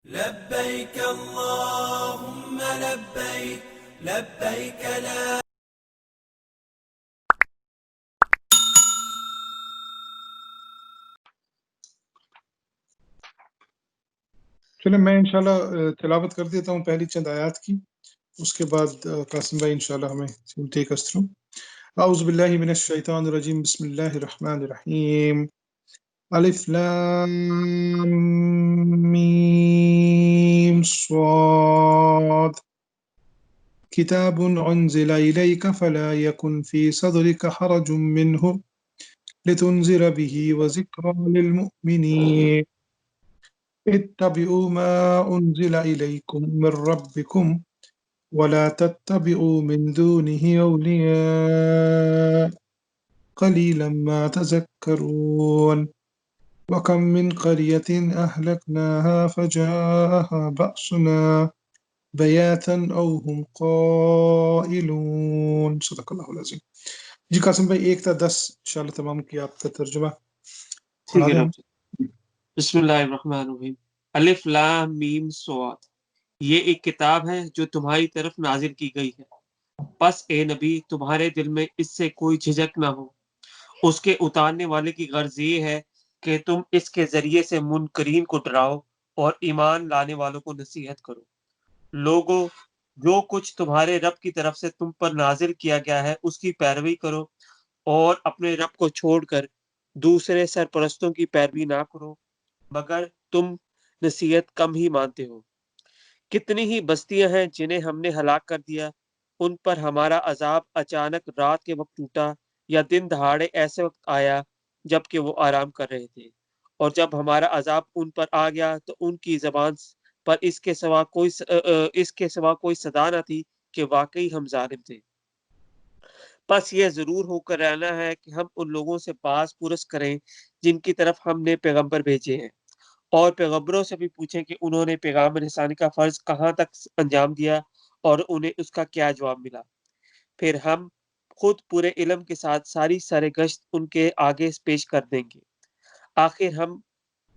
لبيك اللهم لبيك لبيك لا چلیں میں انشاءاللہ تلاوت کر دیتا ہوں پہلی چند آیات کی، اس کے بعد قاسم بھائی انشاءاللہ ہمیں ٹیک اس تھرو۔ اعوذ باللہ من الشیطان الرجیم، بسم اللہ الرحمن الرحیم۔ الف لام میم صاد کتاب انزل الیک فلا یکن فی صدرک حرج منہ لتنذر به وذکری للمؤمنین اتبعوا ما انزل الیکم من ربکم ولا تتبعوا من دونه أولياء قليلا ما تذكرون وكم من قرية أهلكناها فجاءها بأسنا بياتا أو هم قائلون۔ صدق اللہ العظیم۔ جی قاسم بھائی 1 تا 10 انشاءاللہ تمام کیا آپ کا ترجمہ پڑھا دیں۔ بسم اللہ الرحمن الرحیم۔ الف لام میم صاد، یہ ایک کتاب ہے جو تمہاری طرف نازل کی گئی ہے، پس اے نبی تمہارے دل میں اس سے کوئی جھجک نہ ہو۔ اس کے اتارنے والے کی غرض یہ ہے کہ تم اس کے ذریعے سے منکرین کو ڈراؤ اور ایمان لانے والوں کو نصیحت کرو۔ لوگو، جو کچھ تمہارے رب کی طرف سے تم پر نازل کیا گیا ہے اس کی پیروی کرو اور اپنے رب کو چھوڑ کر دوسرے سرپرستوں کی پیروی نہ کرو، مگر تم نصیحت کم ہی مانتے ہو۔ کتنی ہی بستیاں ہیں جنہیں ہم نے ہلاک کر دیا، ان پر ہمارا عذاب اچانک رات کے وقت ٹوٹا یا دن دہاڑے ایسے وقت آیا جب کہ وہ آرام کر رہے تھے، اور جب ہمارا عذاب ان پر آ گیا تو ان کی زبان پر اس کے سوا کوئی صدا نہ تھی کہ واقعی ہم ظالم تھے۔ پس یہ ضرور ہو کر رہنا ہے کہ ہم ان لوگوں سے باز پرس کریں جن کی طرف ہم نے پیغمبر بھیجے ہیں، اور پیغمبروں سے بھی پوچھیں کہ انہوں نے پیغام رسانی کا فرض کہاں تک انجام دیا اور انہیں اس کا کیا جواب ملا۔ پھر ہم خود پورے علم کے ساتھ ساری سرگشت ان کے آگے پیش کر دیں گے۔ آخر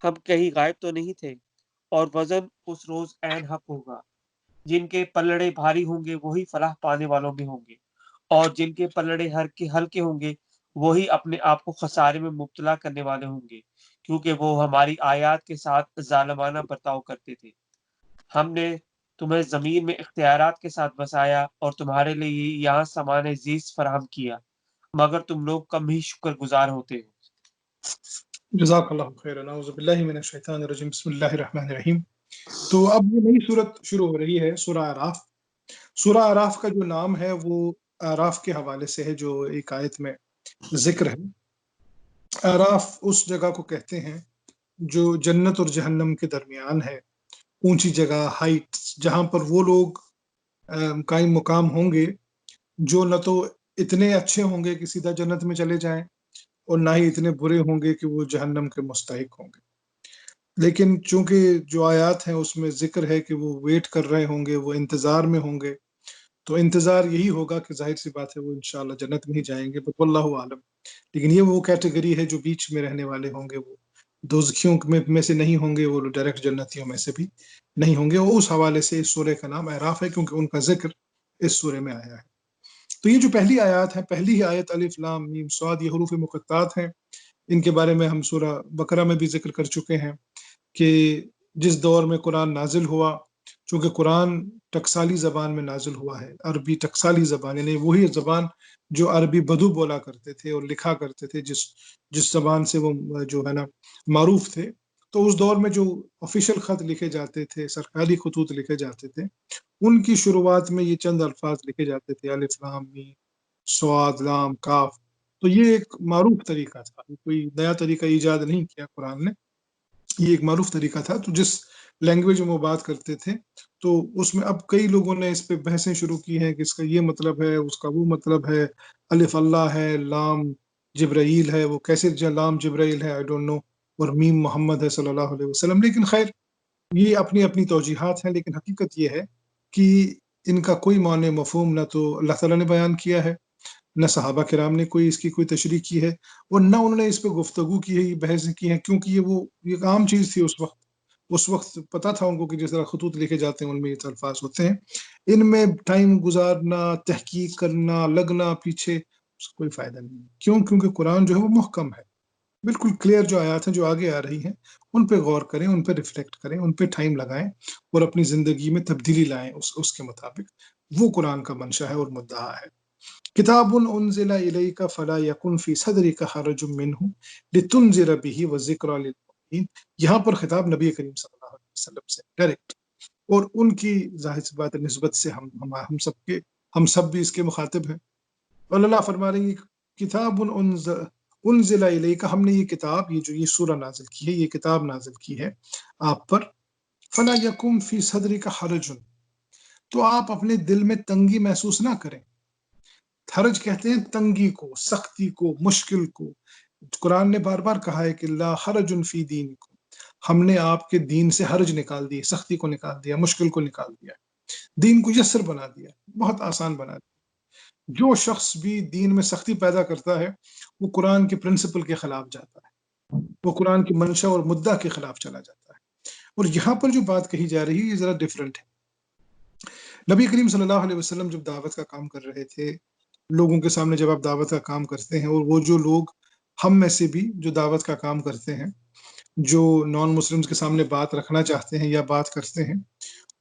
ہم کہیں غائب تو نہیں تھے، اور وزن اس روز عین حق ہوگا۔ جن کے پلڑے بھاری ہوں گے وہی فلاح پانے والوں میں ہوں گے، اور جن کے پلڑے ہلکے ہوں گے وہی اپنے آپ کو خسارے میں مبتلا کرنے والے ہوں گے، کیونکہ وہ ہماری آیات کے ساتھ ظالمانہ برتاؤ کرتے تھے۔ ہم نے تمہیں زمین میں اختیارات کے ساتھ بسایا اور تمہارے لیے یہاں سامان زیست فراہم کیا، مگر تم لوگ کم ہی شکر گزار ہوتے ہو۔ جزاک اللہ خیر۔ اعوذ باللہ من الشیطان الرجیم، بسم اللہ الرحمن الرحیم۔ تو اب یہ نئی صورت شروع ہو رہی ہے، سورہ اعراف۔ سورہ اعراف کا جو نام ہے وہ اعراف کے حوالے سے ہے جو ایک آیت میں ذکر ہے۔ اعراف اس جگہ کو کہتے ہیں جو جنت اور جہنم کے درمیان ہے، اونچی جگہ، ہائٹ، جہاں پر وہ لوگ قائم مقام ہوں گے جو نہ تو اتنے اچھے ہوں گے کہ سیدھا جنت میں چلے جائیں اور نہ ہی اتنے برے ہوں گے کہ وہ جہنم کے مستحق ہوں گے۔ لیکن چونکہ جو آیات ہیں اس میں ذکر ہے کہ وہ ویٹ کر رہے ہوں گے، وہ انتظار میں ہوں گے، تو انتظار یہی ہوگا کہ ظاہر سی بات ہے وہ انشاءاللہ جنت میں ہی جائیں گے، بس واللہ عالم۔ لیکن یہ وہ کیٹیگری ہے جو بیچ میں رہنے والے ہوں گے، وہ دوزخیوں میں سے نہیں ہوں گے، وہ ڈائریکٹ جنتیوں میں سے بھی نہیں ہوں گے۔ وہ اس حوالے سے اس سورہ کا نام اعراف ہے کیونکہ ان کا ذکر اس سورہ میں آیا ہے۔ تو یہ جو پہلی آیات ہے، پہلی ہی آیت الف لام میم صاد، یہ حروف مقطعات ہیں۔ ان کے بارے میں ہم سورہ بقرہ میں بھی ذکر کر چکے ہیں کہ جس دور میں قرآن نازل ہوا، چونکہ قرآن ٹکسالی زبان میں نازل ہوا ہے، عربی ٹکسالی زبان، یعنی وہی زبان جو عربی بدو بولا کرتے تھے اور لکھا کرتے تھے، جس زبان سے وہ جو ہے نا معروف تھے۔ تو اس دور میں جو آفیشیل خط لکھے جاتے تھے، سرکاری خطوط لکھے جاتے تھے، ان کی شروعات میں یہ چند الفاظ لکھے جاتے تھے، الف لام میم صاد لام کاف۔ تو یہ ایک معروف طریقہ تھا، کوئی نیا طریقہ ایجاد نہیں کیا قرآن نے، یہ ایک معروف طریقہ تھا۔ تو جس لینگویج میں وہ بات کرتے تھے تو اس میں اب کئی لوگوں نے اس پہ بحثیں شروع کی ہیں کہ اس کا یہ مطلب ہے، اس کا وہ مطلب ہے، الف اللہ ہے، لام جبرائیل ہے، وہ کیسے لام جبرائیل ہے، آئی ڈونٹ نو، اور میم محمد ہے صلی اللہ علیہ وسلم۔ لیکن خیر یہ اپنی اپنی توجیحات ہیں، لیکن حقیقت یہ ہے کہ ان کا کوئی معنی مفہوم نہ تو اللہ تعالیٰ نے بیان کیا ہے، نہ صحابہ کرام نے اس کی کوئی تشریح کی ہے، اور نہ انہوں نے اس پہ گفتگو کی ہے، یہ بحث کی ہے، کیونکہ یہ عام چیز تھی اس وقت۔ اس وقت پتا تھا ان کو کہ جس طرح خطوط لکھے جاتے ہیں ان میں یہ الفاظ ہوتے ہیں، ان میں ٹائم گزارنا، تحقیق کرنا، لگنا پیچھے، اس کا کوئی فائدہ نہیں ہے۔ کیوں؟ کیونکہ قرآن جو ہے وہ محکم ہے، بالکل کلیئر جو آیات ہیں جو آگے آ رہی ہیں ان پہ غور کریں، ان پہ ریفلیکٹ کریں، ان پہ ٹائم لگائیں اور اپنی زندگی میں تبدیلی لائیں اس کے مطابق۔ وہ قرآن کا منشا ہے اور مدعا ہے۔ کتاب انزل الیک فلا یکن فی صدرک حرج منہ لتنذر بہ وذکری للمؤمنین، یہاں پر خطاب نبی کریم صلی اللہ علیہ وسلم سے ڈائریکٹ، اور ان کی ظاہر سی بات نسبت سے ہم سب بھی اس کے مخاطب ہیں۔ اور اللہ فرما رہے ہیں کتاب انزل الیک، ہم نے یہ کتاب، یہ سورہ نازل کی ہے، یہ کتاب نازل کی ہے آپ پر، فلا یکن فی صدرک حرج، تو آپ اپنے دل میں تنگی محسوس نہ کریں۔ حرج کہتے ہیں تنگی کو، سختی کو، مشکل کو۔ قرآن نے بار بار کہا ہے کہ لا حرج فی دینکم، ہم نے آپ کے دین سے حرج نکال دی، سختی کو نکال دیا، مشکل کو نکال دیا، دین کو یسر بنا دیا، بہت آسان بنا دیا۔ جو شخص بھی دین میں سختی پیدا کرتا ہے وہ قرآن کے پرنسپل کے خلاف جاتا ہے، وہ قرآن کی منشا اور مدعا کے خلاف چلا جاتا ہے۔ اور یہاں پر جو بات کہی جا رہی ہے یہ ذرا ڈیفرنٹ ہے۔ نبی کریم صلی اللہ علیہ وسلم جب دعوت کا کام کر رہے تھے، لوگوں کے سامنے جب آپ دعوت کا کام کرتے ہیں، اور وہ جو لوگ ہم میں سے بھی جو دعوت کا کام کرتے ہیں، جو نان مسلمز کے سامنے بات رکھنا چاہتے ہیں یا بات کرتے ہیں،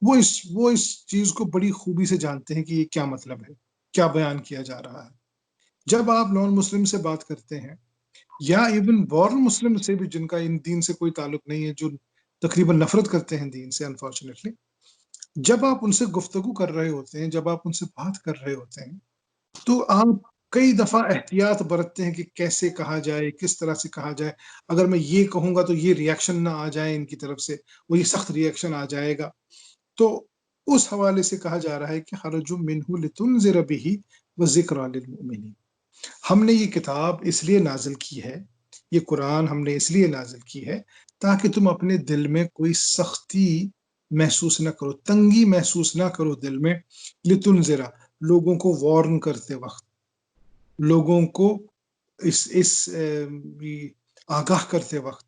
وہ اس چیز کو بڑی خوبی سے جانتے ہیں کہ یہ کیا مطلب ہے، کیا بیان کیا جا رہا ہے۔ جب آپ نان مسلم سے بات کرتے ہیں یا ایون بورن مسلم سے بھی جن کا ان دین سے کوئی تعلق نہیں ہے، جو تقریباً نفرت کرتے ہیں دین سے انفارچونیٹلی، جب آپ ان سے گفتگو کر رہے ہوتے ہیں، جب آپ ان سے بات کر رہے ہوتے ہیں، تو آپ کئی دفعہ احتیاط برتتے ہیں کہ کیسے کہا جائے، کس طرح سے کہا جائے، اگر میں یہ کہوں گا تو یہ ریاکشن نہ آ جائے ان کی طرف سے، وہ یہ سخت ریاکشن آ جائے گا۔ تو اس حوالے سے کہا جا رہا ہے کہ حرج منہ لتنذر بہ وذکری للمؤمنین، ہم نے یہ کتاب اس لیے نازل کی ہے، یہ قرآن ہم نے اس لیے نازل کی ہے تاکہ تم اپنے دل میں کوئی سختی محسوس نہ کرو، تنگی محسوس نہ کرو دل میں، لتنذر، لوگوں کو وارن کرتے وقت، لوگوں کو اس آگاہ کرتے وقت،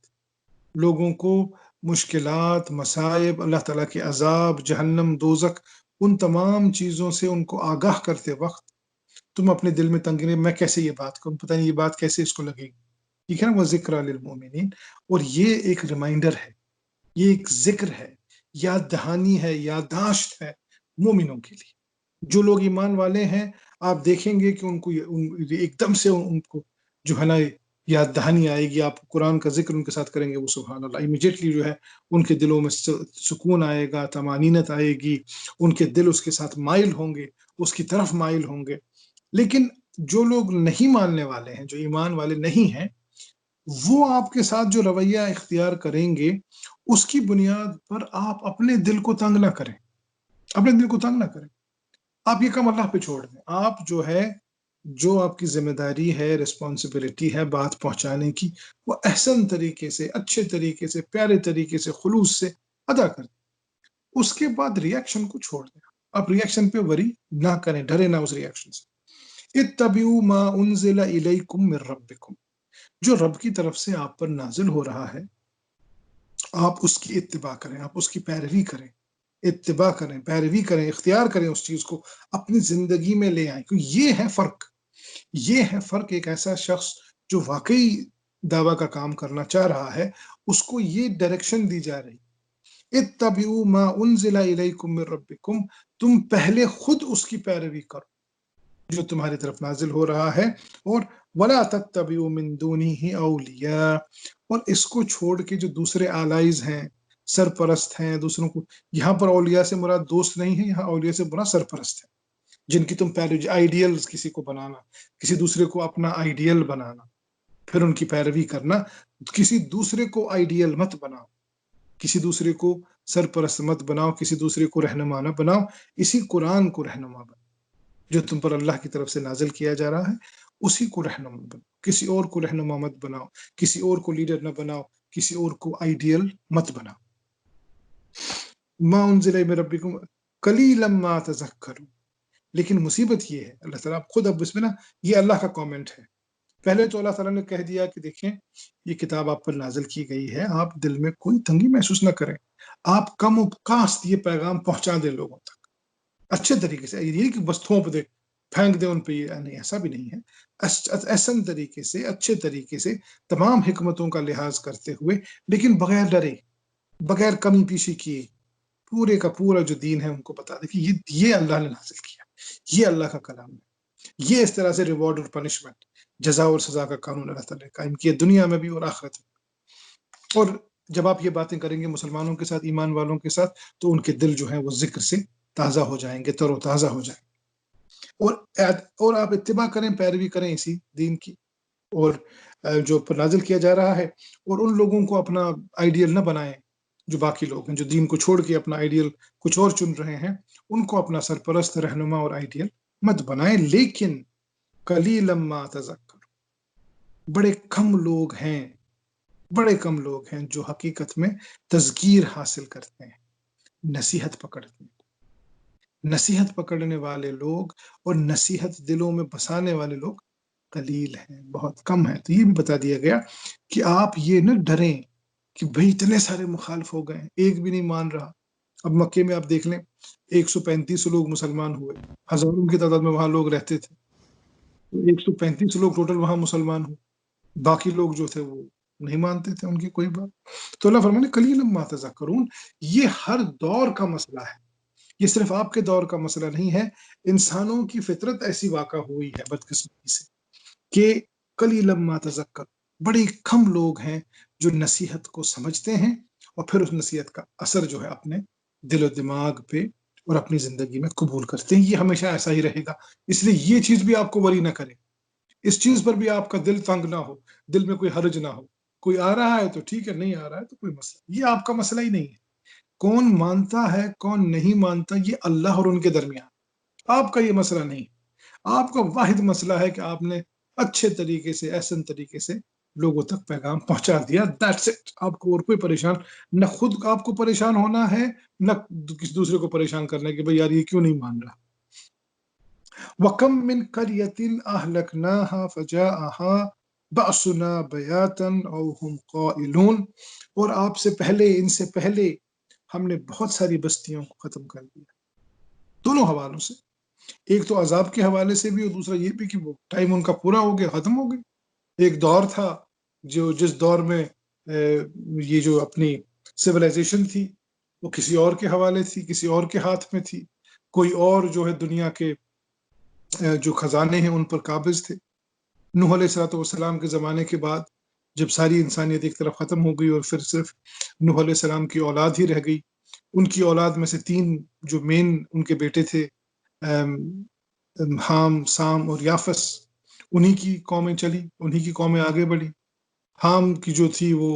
لوگوں کو مشکلات، مصائب، اللہ تعالیٰ کے عذاب، جہنم، دوزخ، ان تمام چیزوں سے ان کو آگاہ کرتے وقت تم اپنے دل میں تنگی نہیں، میں کیسے یہ بات کروں، پتہ نہیں یہ بات کیسے اس کو لگے گی، ٹھیک ہے نا، وہ ذکر للمؤمنین۔ اور یہ ایک ریمائنڈر ہے، یہ ایک ذکر ہے، یاد دہانی ہے، یادداشت ہے مومنوں کے لیے۔ جو لوگ ایمان والے ہیں آپ دیکھیں گے کہ ان کو ایک دم سے ان کو جو ہے نا یاد دہانی آئے گی، آپ قرآن کا ذکر ان کے ساتھ کریں گے، وہ سبحان اللہ امیجیٹلی جو ہے ان کے دلوں میں سکون آئے گا، طمانینت آئے گی، ان کے دل اس کے ساتھ مائل ہوں گے، اس کی طرف مائل ہوں گے۔ لیکن جو لوگ نہیں ماننے والے ہیں، جو ایمان والے نہیں ہیں، وہ آپ کے ساتھ جو رویہ اختیار کریں گے اس کی بنیاد پر آپ اپنے دل کو تنگ نہ کریں، اپنے دل کو تنگ نہ کریں، آپ یہ کام اللہ پہ چھوڑ دیں۔ آپ جو آپ کی ذمہ داری ہے، رسپانسبلٹی ہے بات پہنچانے کی، وہ احسن طریقے سے، اچھے طریقے سے، پیارے طریقے سے، خلوص سے ادا کریں۔ اس کے بعد ریاکشن کو چھوڑ دیں، آپ ریاکشن پہ وری نہ کریں، ڈرے نہ اس ریاکشن سے۔ اتبعوا ما انزل الیکم من ربکم، جو رب کی طرف سے آپ پر نازل ہو رہا ہے آپ اس کی اتباع کریں، آپ اس کی پیروی کریں، اتباع کریں، پیروی کریں، اختیار کریں، اس چیز کو اپنی زندگی میں لے آئیں۔ کیونکہ یہ ہے فرق، یہ ہے فرق۔ ایک ایسا شخص جو واقعی دعویٰ کا کام کرنا چاہ رہا ہے، اس کو یہ ڈائریکشن دی جا رہی، اتبعوا ما انزل الیکم من ربکم، تم پہلے خود اس کی پیروی کرو جو تمہاری طرف نازل ہو رہا ہے، اور ولا تتبعوا من دونہ اولیاء، اور اس کو چھوڑ کے جو دوسرے allies ہیں، سرپرست ہیں دوسروں کو، یہاں پر اولیاء سے مراد دوست نہیں ہے، یہاں اولیاء سے مراد سرپرست ہے، جن کی تم پیروی، آئیڈیلز کسی کو بنانا، کسی دوسرے کو اپنا آئیڈیل بنانا، پھر ان کی پیروی کرنا۔ کسی دوسرے کو آئیڈیل مت بناؤ، کسی دوسرے کو سرپرست مت بناؤ، کسی دوسرے کو رہنما نہ بناؤ، اسی قرآن کو رہنما بناؤ جو تم پر اللہ کی طرف سے نازل کیا جا رہا ہے، اسی کو رہنما بناؤ، کسی اور کو رہنما مت بناؤ، کسی اور کو لیڈر نہ بناؤ، کسی اور کو آئیڈیل مت بناؤ۔ ما انزل من ربکم قلیلا ما تذکرون، لیکن مصیبت یہ ہے، اللہ تعالیٰ خود اب اس میں نا یہ اللہ کا کامنٹ ہے۔ پہلے تو اللہ تعالیٰ نے کہہ دیا کہ دیکھیں یہ کتاب آپ پر نازل کی گئی ہے، آپ دل میں کوئی تنگی محسوس نہ کریں، آپ کم و کاست یہ پیغام پہنچا دیں لوگوں تک اچھے طریقے سے، یہ نہیں کہ بس تھوپ دے پھینک دے ان پہ، یہ نہیں، ایسا بھی نہیں ہے، احسن طریقے سے اچھے طریقے سے تمام حکمتوں کا لحاظ کرتے ہوئے، لیکن بغیر ڈرے، بغیر کمی پیشی کیے، پورے کا پورا جو دین ہے ان کو بتا دے کہ یہ اللہ نے نازل کیا، یہ اللہ کا کلام ہے، یہ اس طرح سے ریوارڈ اور پنشمنٹ، جزا اور سزا کا قانون اللہ تعالیٰ نے قائم کیا دنیا میں بھی اور آخرت میں۔ اور جب آپ یہ باتیں کریں گے مسلمانوں کے ساتھ، ایمان والوں کے ساتھ، تو ان کے دل جو ہیں وہ ذکر سے تازہ ہو جائیں گے، تر و تازہ ہو جائیں گے، اور آپ اتباع کریں، پیروی کریں اسی دین کی، اور جو پر نازل کیا جا رہا ہے، اور ان لوگوں کو اپنا آئیڈیل نہ بنائیں جو باقی لوگ ہیں، جو دین کو چھوڑ کے اپنا آئیڈیل کچھ اور چن رہے ہیں، ان کو اپنا سرپرست، رہنما اور آئیڈیل مت بنائیں۔ لیکن قلیلا ما تذکر، بڑے کم لوگ ہیں، بڑے کم لوگ ہیں جو حقیقت میں تذکیر حاصل کرتے ہیں، نصیحت پکڑتے ہیں۔ نصیحت پکڑنے والے لوگ اور نصیحت دلوں میں بسانے والے لوگ قلیل ہیں، بہت کم ہیں۔ تو یہ بھی بتا دیا گیا کہ آپ یہ نہ ڈریں کہ بھئی اتنے سارے مخالف ہو گئے، ایک بھی نہیں مان رہا۔ اب مکے میں آپ دیکھ لیں 135 لوگ مسلمان ہوئے، ہزاروں کی تعداد میں وہاں لوگ رہتے تھے، 135 لوگ ٹوٹل وہاں مسلمان ہوئے، باقی لوگ جو تھے وہ نہیں مانتے تھے ان کی کوئی بات۔ تو اللہ فرمانے قلیلا ما تذکرون، یہ ہر دور کا مسئلہ ہے، یہ صرف آپ کے دور کا مسئلہ نہیں ہے، انسانوں کی فطرت ایسی واقع ہوئی ہے بدقسمتی سے کہ قلیلا ما تذکر، بڑے کم لوگ ہیں جو نصیحت کو سمجھتے ہیں اور پھر اس نصیحت کا اثر جو ہے اپنے دل و دماغ پہ اور اپنی زندگی میں قبول کرتے ہیں۔ یہ ہمیشہ ایسا ہی رہے گا، اس لیے یہ چیز بھی آپ کو وری نہ کرے، اس چیز پر بھی آپ کا دل تنگ نہ ہو، دل میں کوئی حرج نہ ہو، کوئی آ رہا ہے تو ٹھیک ہے، نہیں آ رہا ہے تو کوئی مسئلہ، یہ آپ کا مسئلہ ہی نہیں ہے۔ کون مانتا ہے کون نہیں مانتا یہ اللہ اور ان کے درمیان، آپ کا یہ مسئلہ نہیں، آپ کا واحد مسئلہ ہے کہ آپ نے اچھے طریقے سے، احسن طریقے سے لوگوں تک پیغام پہنچا دیا، دیٹس اٹ۔ آپ کو اور کوئی پریشان نہ، خود آپ کو پریشان ہونا ہے نہ کسی دوسرے کو پریشان کرنا ہے کہ بھئی یار یہ کیوں نہیں مان رہا۔ وَكَم مِّن قَرْيَةٍ أَهْلَكْنَاهَا فَجَاءَهَا بَأْسُنَا بَيَاتًا أَوْ هُمْ قَائِلُونَ، اور آپ سے پہلے، ان سے پہلے ہم نے بہت ساری بستیوں کو ختم کر دیا، دونوں حوالوں سے، ایک تو عذاب کے حوالے سے بھی اور دوسرا یہ بھی کہ وہ ٹائم ان کا پورا ہو گیا، ختم ہو گئی۔ ایک دور تھا جس دور میں یہ جو اپنی سویلائزیشن تھی وہ کسی اور کے حوالے تھی، کسی اور کے ہاتھ میں تھی، کوئی اور جو ہے دنیا کے جو خزانے ہیں ان پر قابض تھے۔ نوح علیہ السلام کے زمانے کے بعد جب ساری انسانیت ایک طرف ختم ہو گئی اور پھر صرف نوح علیہ السلام کی اولاد ہی رہ گئی، ان کی اولاد میں سے 3 جو مین ان کے بیٹے تھے، حام، سام اور یافس، انہی کی قومیں چلی، انہی کی قومیں آگے بڑھی۔ حام کی جو تھی وہ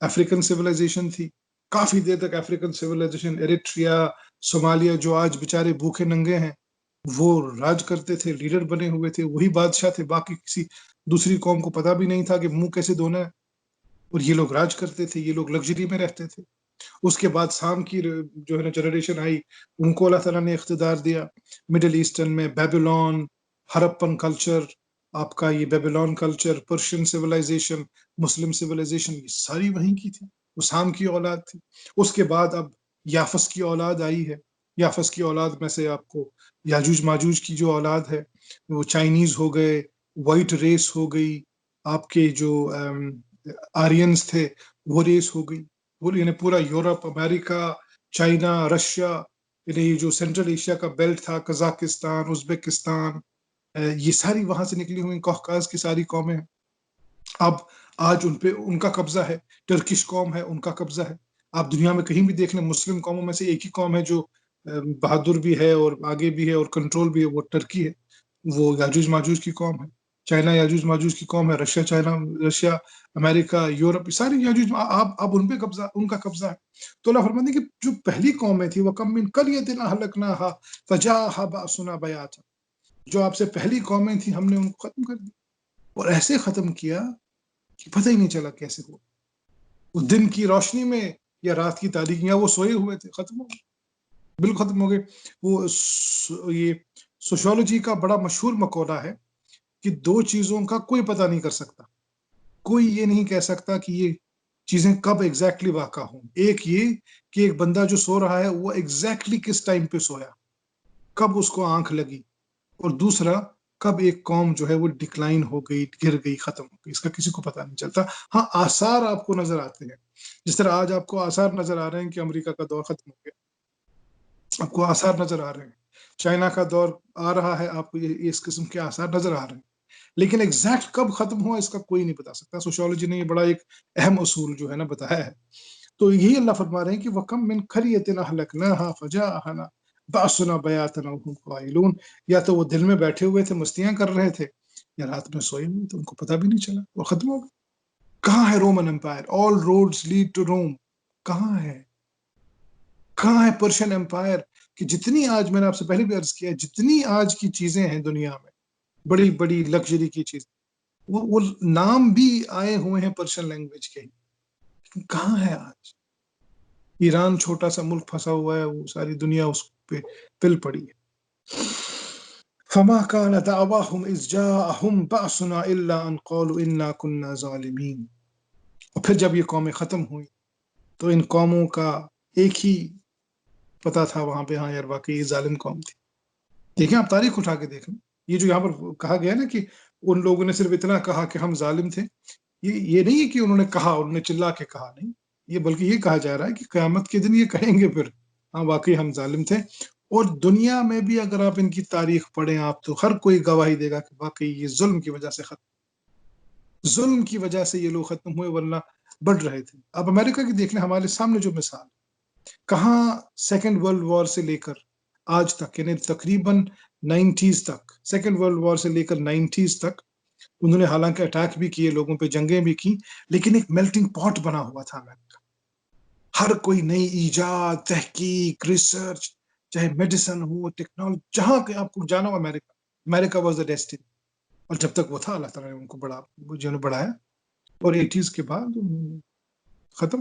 افریقن سویلائزیشن تھی، کافی دیر تک افریقن سویلائزیشن، ایریٹریا، صومالیہ، جو آج بیچارے بھوکے ننگے ہیں، وہ راج کرتے تھے، لیڈر بنے ہوئے تھے، وہی بادشاہ تھے، باقی کسی دوسری قوم کو پتہ بھی نہیں تھا کہ منہ کیسے دھونا ہے، اور یہ لوگ راج کرتے تھے، یہ لوگ لگژری میں رہتے تھے۔ اس کے بعد سام کی جو ہے نا جنریشن آئی، ان کو اللہ تعالیٰ نے اقتدار دیا، مڈل ایسٹرن میں بیبیلون، ہرپن کلچر، آپ کا یہ بیبیلون کلچر، پرشین سویلائزیشن، مسلم سویلائزیشن، یہ ساری وہیں کی تھی، وہ سام کی اولاد تھی۔ اس کے بعد اب یافس کی اولاد آئی ہے، یافس کی اولاد میں سے آپ کو یاجوج ماجوج کی جو اولاد ہے وہ چائنیز ہو گئے، وائٹ ریس ہو گئی، آپ کے جو آرینز تھے وہ ریس ہو گئی، وہ یعنی پورا یورپ، امریکہ، چائنا، رشیا، یعنی یہ جو سینٹرل ایشیا کا بیلٹ تھا، قزاقستان، ازبکستان، یہ ساری وہاں سے نکلی ہوئی قوقاز کی ساری قومیں ہیں۔ اب آج ان پہ ان کا قبضہ ہے، ٹرکش قوم ہے، ان کا قبضہ ہے۔ آپ دنیا میں کہیں بھی دیکھ لیں، مسلم قوموں میں سے ایک ہی قوم ہے جو بہادر بھی ہے اور آگے بھی ہے اور کنٹرول بھی ہے، وہ ٹرکی ہے، وہ یاجوج ماجوج کی قوم ہے۔ چائنا یاجوج ماجوج کی قوم ہے، رشیا، چائنا، رشیا، امریکہ، یورپ، ساری یاجوج اب ان پہ قبضہ، ان کا قبضہ ہے۔ تو اللہ فرماتے ہیں کہ جو پہلی قومیں تھی، وَكَم مِّن قَرْيَةٍ أَهْلَكْنَاهَا فَجَاءَهَا بَأْسُنَا بَيَاتًا، جو آپ سے پہلی قومیں تھیں ہم نے ان کو ختم کر دیا، اور ایسے ختم کیا کہ پتہ ہی نہیں چلا کیسے ہوا، وہ دن کی روشنی میں یا رات کی تاریکی، یا وہ سوئے ہوئے تھے، ختم ہو گئے، بالکل ختم ہو گئے۔ وہ یہ سوشیولوجی کا بڑا مشہور مقولہ ہے کہ 2 چیزوں کا کوئی پتہ نہیں کر سکتا، کوئی یہ نہیں کہہ سکتا کہ یہ چیزیں کب ایگزیکٹلی واقع ہوں. ایک یہ کہ ایک بندہ جو سو رہا ہے وہ ایگزیکٹلی کس ٹائم پہ سویا، کب اس کو آنکھ لگی، اور دوسرا کب ایک قوم جو ہے وہ ڈکلائن ہو گئی، گر گئی، ختم ہو گئی، اس کا کسی کو پتہ نہیں چلتا. ہاں آثار آپ کو نظر آتے ہیں، جس طرح آج آپ کو آثار نظر آ رہے ہیں کہ امریکہ کا دور ختم ہو گیا، آپ کو آثار نظر آ رہے ہیں. چائنا کا دور آ رہا ہے، آپ کو اس قسم کے آثار نظر آ رہے ہیں. لیکن ایگزیکٹ کب ختم ہوا اس کا کوئی نہیں بتا سکتا. سوشیولوجی نے یہ بڑا ایک اہم اصول جو ہے نا بتایا ہے. تو یہی اللہ فرما رہے ہیں کہ وَكَمْ مِنْ قَرْيَةٍ أَهْلَكْنَاهَا فَجَاءَهَا بَأْسُنَا بَيَاتًا وَهُمْ قَائِلُونَ. یا تو وہ دل میں بیٹھے ہوئے تھے، مستیاں کر رہے تھے، یا رات میں سوئے ہوئے تو ان کو پتہ بھی نہیں چلا، وہ ختم ہو گئے. کہاں ہے Roman empire? All roads lead to Rome. کہاں ہے؟ کہاں ہے پرشین امپائر؟ کہ جتنی آج میں نے آپ سے پہلے بھی عرض کیا، جتنی آج کی چیزیں ہیں دنیا میں، بڑی بڑی لگژری کی چیز، وہ نام بھی آئے ہوئے ہیں پرشین لینگویج کے. کہاں ہے آج؟ ایران چھوٹا سا ملک پھنسا ہوا ہے، وہ ساری دنیا اس پہ پل پڑی ہے. فما كان دعواهم اذ جاءهم بأسنا الا ان قالوا انا كنا ظالمين. اور پھر جب یہ قومیں ختم ہوئی تو ان قوموں کا ایک ہی پتا تھا وہاں پہ، ہاں یار واقعی یہ ظالم قوم تھی. دیکھیں آپ تاریخ اٹھا کے دیکھیں، یہ جو یہاں پر کہا گیا نا کہ ان لوگوں نے صرف اتنا کہا کہ ہم ظالم تھے، یہ نہیں ہے کہ انہوں نے کہا، انہوں نے چلا کے کہا، نہیں، یہ بلکہ یہ کہا جا رہا ہے کہ قیامت کے دن یہ کہیں گے پھر، ہاں واقعی ہم ظالم تھے. اور دنیا میں بھی اگر آپ ان کی تاریخ پڑھیں آپ تو ہر کوئی گواہی دے گا کہ واقعی یہ ظلم کی وجہ سے ختم، ظلم کی وجہ سے یہ لوگ ختم ہوئے، ورنہ بڑھ رہے تھے. اب امریکہ کی دیکھ لیں، ہمارے سامنے جو مثال، کہاں سیکنڈ ورلڈ وار سے لے کر آج تک، یعنی تقریباً 90s تک، سیکنڈ ورلڈ وار سے لے کر 90s تک انہوں نے حالانکہ اٹیک بھی کیے، لوگوں پہ جنگیں بھی کی، لیکن ایک میلٹنگ پاٹ بنا ہوا تھا امریکہ. ہر کوئی نئی ایجاد، تحقیق، ریسرچ، چاہے میڈیسن ہو، ٹیکنالوجی، جہاں کہ آپ کو جانا ہو امریکہ واز دا ڈیسٹنی. اور جب تک وہ تھا اللہ تعالیٰ نے ان کو بڑھایا. اور 80s کے بعد ختم.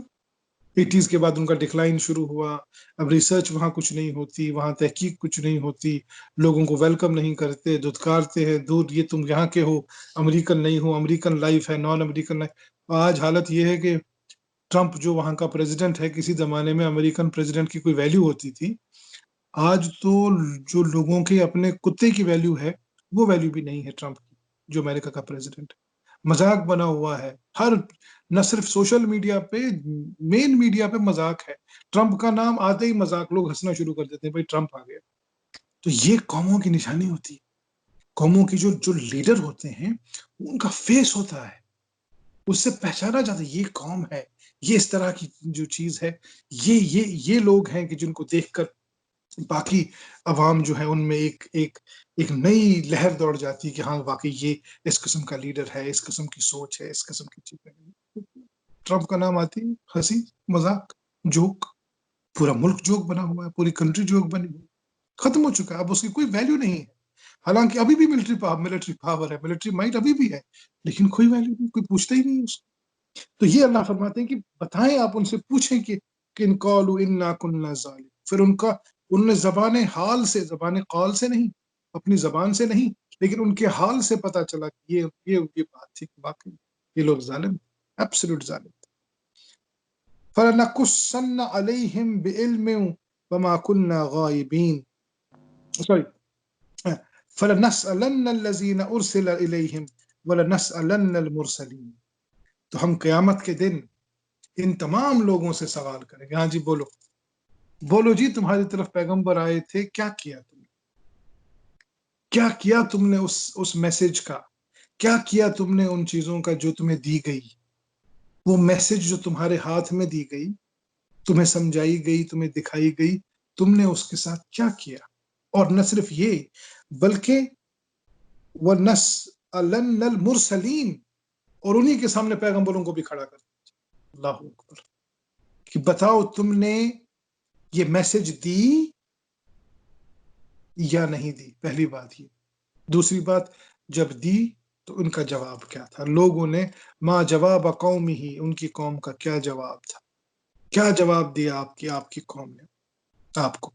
80s کے بعد ان کا ڈکلائن شروع ہوا. اب ریسرچ وہاں کچھ نہیں ہوتی، وہاں تحقیق کچھ نہیں ہوتی، لوگوں کو ویلکم نہیں کرتے، دھتکارتے ہیں، دور یہ تم یہاں کے ہو، امریکن نہیں ہو، امریکن لائف ہے، نان امریکن لائف. آج حالت یہ ہے کہ ٹرمپ جو وہاں کا پریزیڈنٹ ہے، کسی زمانے میں امریکن پریزیڈنٹ کی کوئی ویلیو ہوتی تھی، آج تو جو لوگوں کے اپنے کتے کی ویلیو ہے وہ ویلیو بھی نہیں ہے ٹرمپ کی، جو امریکہ کا پریزیڈنٹ. مذاق بنا ہوا ہے ہر، نہ صرف سوشل میڈیا پہ، مین میڈیا پہ مذاق ہے. ٹرمپ کا نام آتے ہی مذاق، لوگ ہنسنا شروع کر دیتے ہیں، بھائی ٹرمپ آ گیا. تو یہ قوموں کی نشانی ہوتی ہے. قوموں کی جو لیڈر ہوتے ہیں ان کا فیس ہوتا ہے، اس سے پہچانا جاتا ہے یہ قوم ہے، یہ اس طرح کی جو چیز ہے، یہ لوگ ہیں کہ جن کو دیکھ کر باقی عوام جو ہے ان میں ایک نئی لہر دوڑ جاتی ہے کہ ہاں واقعی یہ اس قسم کا لیڈر ہے، اس قسم کی سوچ ہے، اس قسم کی چیزیں. ٹرمپ کا نام آتی ہے، ہنسی، مذاق، جوک، پورا ملک جوک بنا ہوا ہے، پوری کنٹری جوک بنی ہوئی، ختم ہو چکا ہے. اب اس کی کوئی ویلیو نہیں ہے. حالانکہ ابھی بھی ملٹری پاور ہے، ملٹری مائٹ ابھی بھی ہے، لیکن کوئی ویلیو نہیں، کوئی پوچھتا ہی نہیں اس کو. تو یہ اللہ فرماتے ہیں کہ بتائیں، آپ ان سے پوچھیں کہ ان قالوا انا كنا ظالمين. پھر انہوں نے زبان حال سے، زبان قول سے نہیں، اپنی زبان سے نہیں، لیکن ان کے حال سے پتا چلا کہ یہ بات تھی کہ واقعی یہ لوگ ظالم، ایبسولوٹ ظالم. فَلَنَقُصَّنَّ عَلَيْهِمْ بِعِلْمٍ وَمَا كُنَّا غَائِبِينَ. Sorry. فَلَنَسْأَلَنَّ الَّذِينَ أُرْسِلَ إِلَيْهِمْ وَلَنَسْأَلَنَّ الْمُرْسَلِينَ. تو ہم قیامت کے دن ان تمام لوگوں سے سوال کریں گے. ہاں جی بولو جی، تمہاری طرف پیغمبر آئے تھے، کیا کیا تم نے؟ کیا کیا تم نے اس میسج کا؟ کیا کیا تم نے ان چیزوں کا جو تمہیں دی گئی؟ وہ میسج جو تمہارے ہاتھ میں دی گئی، تمہیں سمجھائی گئی، تمہیں دکھائی گئی، تم نے اس کے ساتھ کیا کیا؟ اور نہ صرف یہ بلکہ وَنَسْأَلَنَّ الْمُرْسَلِينَ، اور انہی کے سامنے پیغمبروں کو بھی کھڑا کر دیا. اللہ اکبر. کہ بتاؤ تم نے یہ میسج دی یا نہیں دی؟ پہلی بات یہ. دوسری بات، جب دی تو ان کا جواب کیا تھا؟ لوگوں نے ما جواب قومی ہی، ان کی قوم کا کیا جواب تھا؟ کیا جواب دیا آپ کی قوم نے آپ کو؟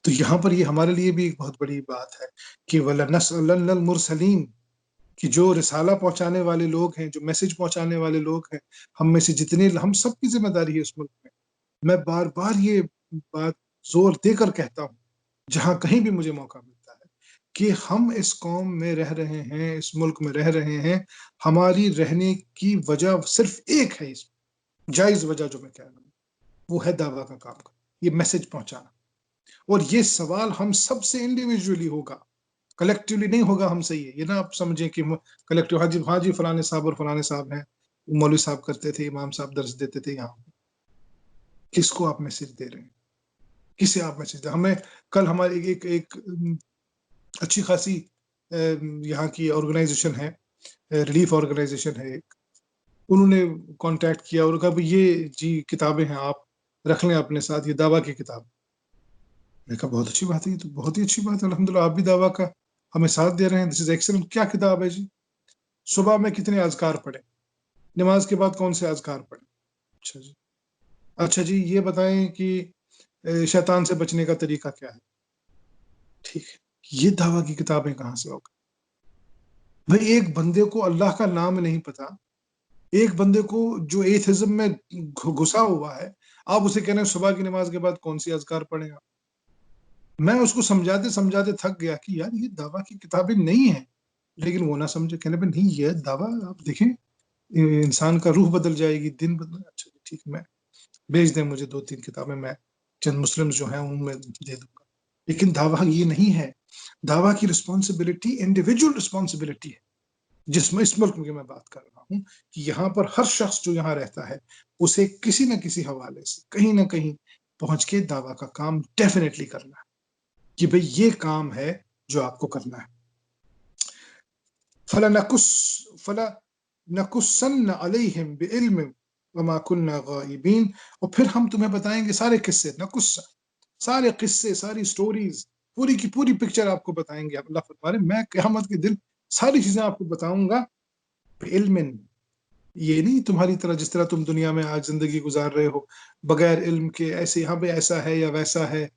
تو یہاں پر یہ ہمارے لیے بھی ایک بہت بڑی بات ہے کہ وَلَنَسْأَلَنَّ الْمُرْسَلِينَ. کہ جو رسالہ پہنچانے والے لوگ ہیں، جو میسج پہنچانے والے لوگ ہیں، ہم میں سے جتنے، ہم سب کی ذمہ داری ہے اس ملک میں بار بار یہ بات زور دے کر کہتا ہوں جہاں کہیں بھی مجھے موقع ملتا ہے کہ ہم اس قوم میں رہ رہے ہیں، اس ملک میں رہ رہے ہیں، ہماری رہنے کی وجہ صرف ایک ہے، اس جائز وجہ جو میں کہہ رہا ہوں وہ ہے دعویٰ کا کام کرنا، یہ میسج پہنچانا. اور یہ سوال ہم سب سے انڈیویجولی ہوگا، کلیکٹیولی نہیں ہوگا ہم سے. یہ نہ آپ سمجھیں کہ کلیکٹیو ہاں جی فلانے صاحب اور فلانے صاحب ہیں، مولوی صاحب کرتے تھے، امام صاحب درس دیتے تھے. یہاں کس کو آپ میسج دے رہے ہیں؟ کسے آپ میسج دے؟ ہمیں کل ہماری ایک اچھی خاصی یہاں کی آرگنائزیشن ہے، ریلیف آرگنائزیشن ہے ایک، انہوں نے کانٹیکٹ کیا اور کہا یہ جی کتابیں ہیں، آپ رکھ لیں اپنے ساتھ، یہ دعویٰ کی کتاب. میں نے کہا بہت اچھی بات ہے، یہ تو بہت ہی اچھی بات ہے، الحمدللہ آپ بھی دعویٰ کا ہمیں ساتھ دے رہے ہیں. دس از ایکسلنٹ. کیا کتاب ہے جی؟ صبح میں کتنے اذکار پڑھیں، نماز کے بعد کون سے اذکار پڑھیں. اچھا جی یہ بتائیں کہ شیطان سے بچنے کا طریقہ کیا ہے. ٹھیک ہے، یہ دعویٰ کی کتابیں کہاں سے ہوگا بھائی؟ ایک بندے کو اللہ کا نام نہیں پتا، ایک بندے کو جو ایتھزم میں گھسا ہوا ہے، آپ اسے کہنے صبح کی نماز کے بعد کون سی اذکار پڑھیں گا. میں اس کو سمجھاتے سمجھاتے تھک گیا کہ یار یہ دعویٰ کی کتابیں نہیں ہیں، لیکن وہ نہ سمجھے، کہنے پہ نہیں یہ دعویٰ آپ دیکھیں انسان کا روح بدل جائے گی، دن بدل. اچھا ٹھیک ہے، میں بھیج دیں مجھے 2-3 کتابیں، میں چند مسلم جو ہیں ان میں دے دوں گا. لیکن دعویٰ یہ نہیں ہے. دعویٰ کی رسپانسبلٹی انڈیویجول رسپانسبلٹی ہے، جس میں اس ملک میں میں بات کر رہا ہوں کہ یہاں پر ہر شخص جو یہاں رہتا ہے اسے کسی نہ کسی حوالے سے کہیں نہ کہیں پہنچ کے دعویٰ کا کام ڈیفینیٹلی کرنا ہے کہ بھئی یہ کام ہے جو آپ کو کرنا ہے. فَلَنَقُصَّنَّ عَلَيْهِمْ بِعِلْمٍ وَمَا كُنَّا غَائِبِينَ. اور پھر ہم تمہیں بتائیں گے سارے قصے، نقص، سارے قصے، ساری سٹوریز، پوری کی پوری پکچر آپ کو بتائیں گے. اللہ فرما رہے میں قیامت کے دن ساری چیزیں آپ کو بتاؤں گا. علم، یہ نہیں تمہاری طرح جس طرح تم دنیا میں آج زندگی گزار رہے ہو بغیر علم کے، ایسے یہاں پہ ایسا ہے یا ویسا ہے،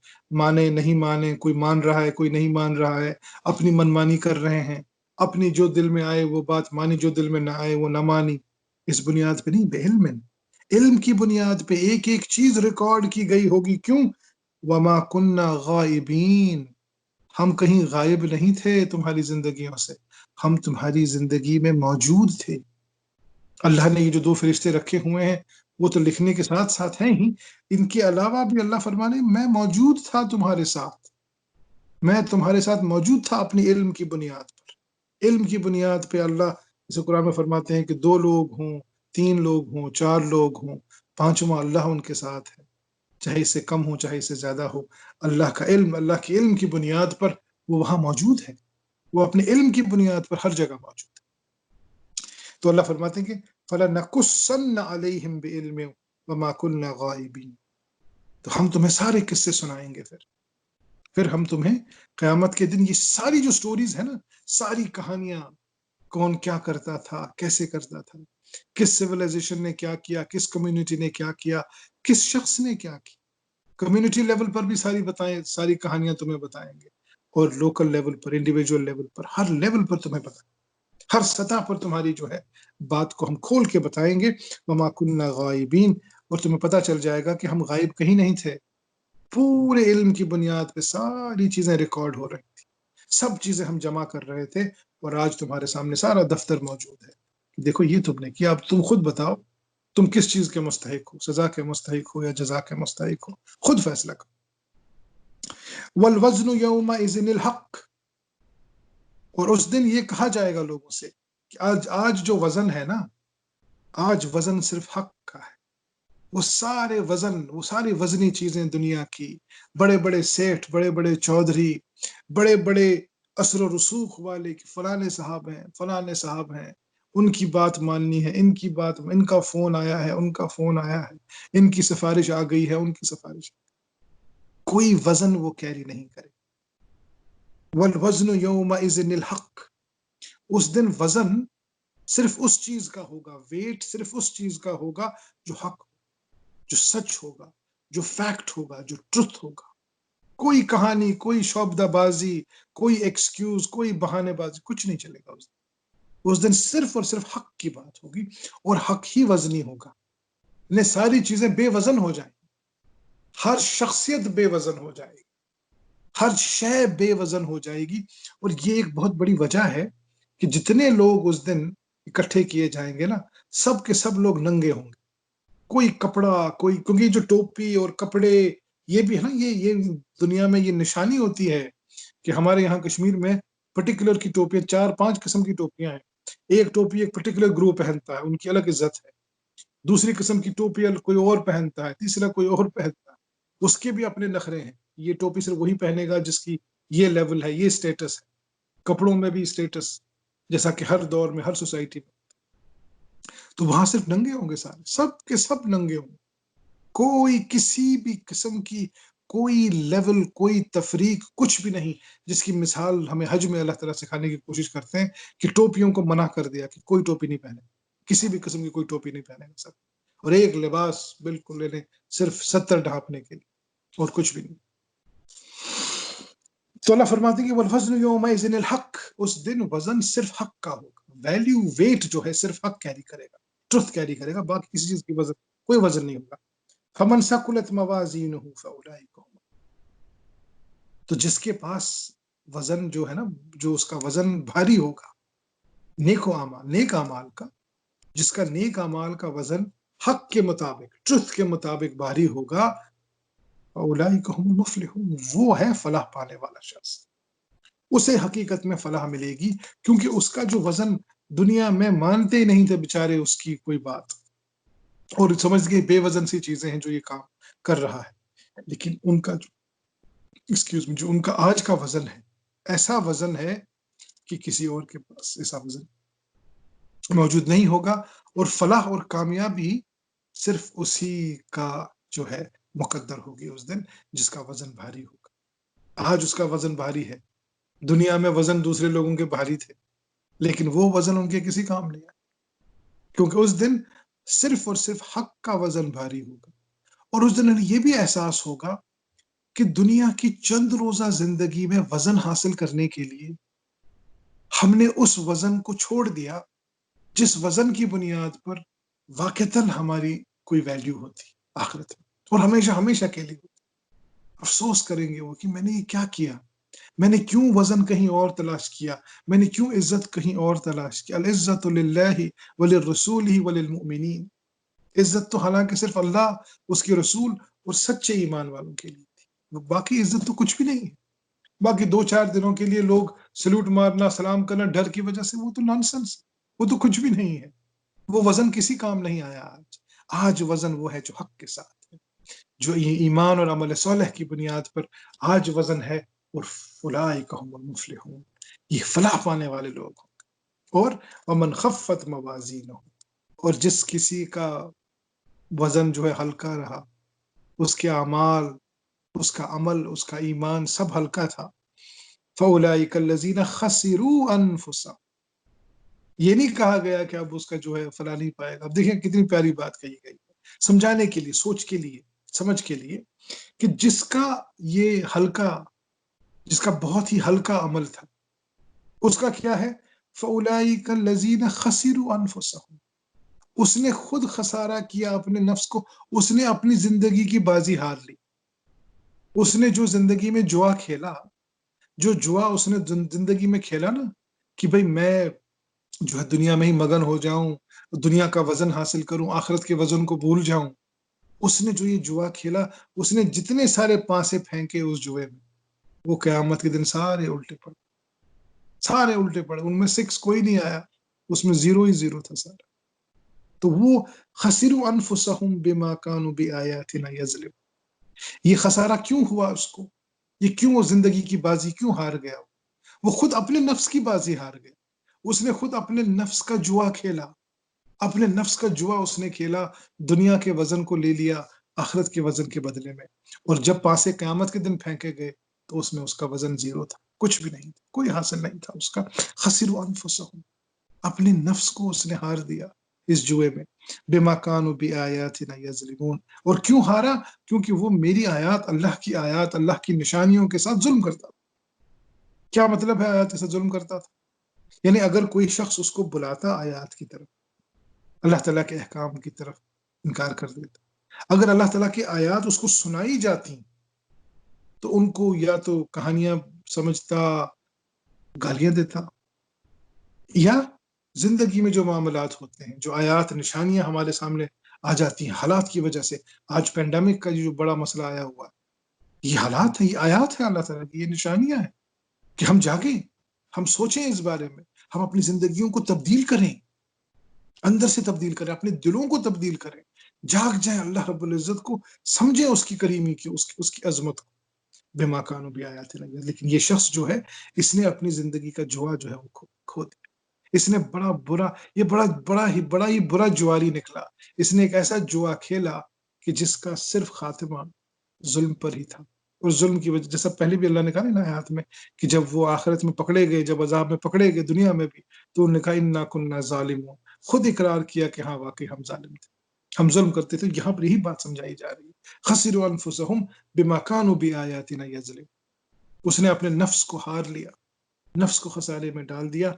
مانے نہیں مانے، کوئی مان رہا ہے کوئی نہیں مان رہا ہے، اپنی منمانی کر رہے ہیں، اپنی جو دل میں آئے وہ بات مانی، جو دل میں نہ آئے وہ نہ مانی. اس بنیاد پہ نہیں، بعلم، علم کی بنیاد پہ ایک ایک چیز ریکارڈ کی گئی ہوگی. کیوں؟ وما کننا غائبین، ہم کہیں غائب نہیں تھے تمہاری زندگیوں سے، ہم تمہاری زندگی میں موجود تھے. اللہ نے یہ جو 2 فرشتے رکھے ہوئے ہیں وہ تو لکھنے کے ساتھ ساتھ ہیں ہی، ان کے علاوہ بھی اللہ فرمانے میں موجود تھا تمہارے ساتھ، میں تمہارے ساتھ موجود تھا اپنی علم کی بنیاد پر. علم کی بنیاد پہ اللہ جسے قرآن میں فرماتے ہیں کہ 2 لوگ ہوں، 3 لوگ ہوں، 4 لوگ ہوں، 5واں اللہ ان کے ساتھ ہے، چاہے اس سے کم ہو چاہے اس سے زیادہ ہو. اللہ کا علم، اللہ کے علم کی بنیاد پر وہ وہاں موجود ہے، وہ اپنے علم کی بنیاد پر ہر جگہ موجود ہے. تو اللہ فرماتے ہیں کہ فَلَنَقُصَّنَّ عَلَيْهِمْ بِعِلْمٍ وَمَا كُنَّا غَائِبِينَ. تو ہم تمہیں سارے قصے سنائیں گے. پھر ہم تمہیں قیامت کے دن یہ ساری جو سٹوریز ہیں نا، ساری کہانیاں، کون کیا کرتا تھا، کیسے کرتا تھا، کس سیولائزیشن نے کیا کیا، کس کمیونٹی نے کیا کیا، کس شخص نے کیا کیا، کمیونٹی لیول پر بھی ساری بتائیں، ساری کہانیاں تمہیں بتائیں گے، اور لوکل لیول پر، انڈیویجول لیول پر، ہر لیول پر تمہیں بتائیں، ہر سطح پر تمہاری جو ہے بات کو ہم کھول کے بتائیں گے. وما کننا غائبین، اور تمہیں پتہ چل جائے گا کہ ہم غائب کہیں نہیں تھے. پورے علم کی بنیاد پہ ساری چیزیں ریکارڈ ہو رہی تھی، سب چیزیں ہم جمع کر رہے تھے، اور آج تمہارے سامنے سارا دفتر موجود ہے. دیکھو یہ تم نے کیا، اب تم خود بتاؤ تم کس چیز کے مستحق ہو، سزا کے مستحق ہو یا جزا کے مستحق ہو، خود فیصلہ کرو. والوزن یومئذ الحق، اور اس دن یہ کہا جائے گا لوگوں سے کہ آج جو وزن ہے نا، آج وزن صرف حق کا ہے. وہ سارے وزن، وہ ساری وزنی چیزیں دنیا کی، بڑے بڑے سیٹھ، بڑے بڑے چودھری، بڑے بڑے اثر و رسوخ والے کہ فلانے صاحب ہیں، فلانے صاحب ہیں، ان کی بات ماننی ہے، ان کی بات، ان کا فون آیا ہے، ان کا فون آیا ہے، ان کی سفارش آ گئی ہے، ان کی سفارش، کوئی وزن وہ کیری نہیں کرے. والوزن یومئذ الحق، اس دن وزن صرف اس چیز کا ہوگا، ویٹ صرف اس چیز کا ہوگا جو حق، جو سچ ہوگا، جو فیکٹ ہوگا، جو ٹروتھ ہوگا. کوئی کہانی، کوئی شعبدہ بازی، کوئی ایکسکیوز، کوئی بہانے بازی، کچھ نہیں چلے گا اس دن. اس دن صرف اور صرف حق کی بات ہوگی اور حق ہی وزنی ہوگا. انہیں ساری چیزیں بے وزن ہو جائیں گی، ہر شخصیت بے وزن ہو جائے گی، ہر شے بے وزن ہو جائے گی. اور یہ ایک بہت بڑی وجہ ہے کہ جتنے لوگ اس دن اکٹھے کیے جائیں گے نا، سب کے سب لوگ ننگے ہوں گے. کوئی کپڑا، کوئی، کیونکہ جو ٹوپی اور کپڑے یہ بھی ہے نا، یہ دنیا میں یہ نشانی ہوتی ہے کہ ہمارے یہاں کشمیر میں پرٹیکولر کی ٹوپیاں 4-5 قسم کی ٹوپیاں ہیں. ایک ٹوپی ایک پرٹیکولر گروپ پہنتا ہے، ان کی الگ عزت ہے. دوسری قسم کی ٹوپی کوئی اور پہنتا ہے، تیسرا کوئی اور پہنتا ہے، اس کے بھی اپنے نخرے ہیں. یہ ٹوپی صرف وہی پہنے گا جس کی یہ لیول ہے، یہ سٹیٹس ہے. کپڑوں میں بھی سٹیٹس، جیسا کہ ہر دور میں ہر سوسائٹی میں. تو وہاں صرف ننگے ہوں گے، سارے سب کے سب ننگے ہوں گے. کوئی کسی بھی قسم کی کوئی لیول، کوئی تفریق، کچھ بھی نہیں. جس کی مثال ہمیں حج میں اللہ تعالیٰ سکھانے کی کوشش کرتے ہیں کہ ٹوپیوں کو منع کر دیا کہ کوئی ٹوپی نہیں پہنے، کسی بھی قسم کی کوئی ٹوپی نہیں پہنے گا سب. اور ایک لباس بالکل انہیں صرف 70 ڈھانپنے کے لیے اور کچھ بھی نہیں. تو اللہ فرماتے ہیں کہ والوزن یومئذ الحق، اس دن وزن صرف حق کا ہوگا. ویلیو، ویٹ جو ہے صرف حق کیری کرے گا، ٹروتھ کیری کرے گا، باقی کسی چیز کی وزن، کوئی وزن نہیں ہوگا. فمن ثقلت موازینہ فاولئک هم، تو جس کے پاس وزن جو ہے نا، جو اس کا وزن بھاری ہوگا نیک اعمال کا، جس کا نیک اعمال کا وزن حق کے مطابق، ٹروتھ کے مطابق بھاری ہوگا، فاولئک هم المفلحون، وہ ہے فلاح پانے والا شخص. اسے حقیقت میں فلاح ملے گی، کیونکہ اس کا جو وزن دنیا میں مانتے ہی نہیں تھے بیچارے اس کی کوئی بات، اور سمجھ گئے بے وزن سی چیزیں ہیں جو یہ کام کر رہا ہے. لیکن ان کا جو ان کا آج کا وزن ہے، ایسا وزن ہے کہ کسی اور کے پاس ایسا وزن موجود نہیں ہوگا. اور فلاح اور کامیابی صرف اسی کا جو ہے مقدر ہوگی اس دن، جس کا وزن بھاری ہوگا. آج اس کا وزن بھاری ہے. دنیا میں وزن دوسرے لوگوں کے بھاری تھے، لیکن وہ وزن ان کے کسی کام نہیں آئے، کیونکہ اس دن صرف اور صرف حق کا وزن بھاری ہوگا. اور اس دن یہ بھی احساس ہوگا کہ دنیا کی چند روزہ زندگی میں وزن حاصل کرنے کے لیے ہم نے اس وزن کو چھوڑ دیا جس وزن کی بنیاد پر واقعتاً ہماری کوئی ویلیو ہوتی آخرت میں، اور ہمیشہ ہمیشہ کے لیے ہوتی. افسوس کریں گے وہ کہ میں نے یہ کیا کیا، میں نے کیوں وزن کہیں اور تلاش کیا، میں نے کیوں عزت کہیں اور تلاش کی. العزت للہ وللرسول وللمؤمنین، عزت تو حالانکہ صرف اللہ، اس کے رسول اور سچے ایمان والوں کے لیے تھی. باقی عزت تو کچھ بھی نہیں ہے. باقی 2-4 دنوں کے لیے لوگ سلوٹ مارنا، سلام کرنا ڈر کی وجہ سے، وہ تو نانسنس، وہ تو کچھ بھی نہیں ہے. وہ وزن کسی کام نہیں آیا. آج وزن وہ ہے جو حق کے ساتھ ہے، جو ایمان اور عمل صالح کی بنیاد پر آج وزن ہے. اور فلاح هم المفلحون، یہ فلاح پانے والے لوگ ہوں گے. اور ومن خفت موازینہ، اور جس کسی کا وزن جو ہے ہلکا رہا، اس کے اعمال، اس کا عمل، اس کا ایمان سب ہلکا تھا، فاولئک الذین خسروا انفسهم، یہ نہیں کہا گیا کہ اب اس کا جو ہے فلاح نہیں پائے گا. اب دیکھیں کتنی پیاری بات کہی گئی سمجھانے کے لیے، سوچ کے لیے، سمجھ کے لیے، کہ جس کا یہ ہلکا، جس کا بہت ہی ہلکا عمل تھا، اس کا کیا ہے؟ فاولئک الذین خسروا انفسهم، اس نے خود خسارہ کیا اپنے نفس کو، اس نے اپنی زندگی کی بازی ہار لی. اس نے جو زندگی میں جوا کھیلا، جو جوا اس نے زندگی میں کھیلا نا، کہ بھئی میں جو ہے دنیا میں ہی مگن ہو جاؤں، دنیا کا وزن حاصل کروں، آخرت کے وزن کو بھول جاؤں. اس نے جو یہ جوا کھیلا، اس نے جتنے سارے پانسے پھینکے اس جوے میں، وہ قیامت کے دن سارے الٹے پڑے، سارے الٹے پڑے. ان میں 6 کوئی نہیں آیا، اس میں 0 ہی 0 تھا سارا. تو وہ خسروا انفسهم بما كانوا بآياتنا يظلمون، یہ خسارہ کیوں ہوا اس کو؟ یہ کیوں وہ زندگی کی بازی کیوں ہار گیا؟ وہ خود اپنے نفس کی بازی ہار گیا. اس نے خود اپنے نفس کا جوا کھیلا، اپنے نفس کا جوا اس نے کھیلا، دنیا کے وزن کو لے لیا آخرت کے وزن کے بدلے میں. اور جب پاسے قیامت کے دن پھینکے گئے تو اس میں اس کا وزن 0 تھا، کچھ بھی نہیں تھا، کوئی حاصل نہیں تھا اس کا. خسروا انفسهم، اپنے نفس کو اس نے ہار دیا اس جوئے میں. بما كانوا بآياتنا يظلمون، اور کیوں ہارا؟ کیونکہ وہ میری آیات، اللہ کی آیات، اللہ کی نشانیوں کے ساتھ ظلم کرتا تھا. کیا مطلب ہے آیات کے ساتھ ظلم کرتا تھا؟ یعنی اگر کوئی شخص اس کو بلاتا آیات کی طرف، اللہ تعالیٰ کے احکام کی طرف، انکار کر دیتا. اگر اللہ تعالیٰ کی آیات اس کو سنائی جاتی تو ان کو یا تو کہانیاں سمجھتا، گالیاں دیتا، یا زندگی میں جو معاملات ہوتے ہیں، جو آیات نشانیاں ہمارے سامنے آ جاتی ہیں حالات کی وجہ سے. آج پینڈیمک کا جو بڑا مسئلہ آیا ہوا ہے، یہ حالات ہیں، یہ آیات ہیں اللہ تعالیٰ کی، یہ نشانیاں ہیں کہ ہم جاگیں، ہم سوچیں اس بارے میں، ہم اپنی زندگیوں کو تبدیل کریں، اندر سے تبدیل کریں، اپنے دلوں کو تبدیل کریں، جاگ جائیں، اللہ رب العزت کو سمجھیں، اس کی کریمی کی، اس کی عظمت کو. بما کانوا بآیاتنا یظلمون. لیکن یہ شخص جو ہے، اس نے اپنی زندگی کا جوا جو ہے وہ کھو دیا. اس نے یہ بڑا ہی برا جواری نکلا. اس نے ایک ایسا جوا کھیلا کہ جس کا صرف خاتمہ ظلم پر ہی تھا. اور ظلم کی وجہ، جیسا پہلے بھی اللہ نے کہا نا آیات میں، کہ جب وہ آخرت میں پکڑے گئے، جب عذاب میں پکڑے گئے دنیا میں بھی، تو انہوں نے کہا انا کننا ظالمون، خود اقرار کیا کہ ہاں واقعی ہم ظالم تھے، ہم ظلم کرتے تھے. یہاں پر یہی بات سمجھائی جا رہی ہے، خسروا انفسهم بما كانوا بآياتنا يظلمون. اس نے اپنے نفس کو ہار لیا، نفس کو خسارے میں ڈال دیا،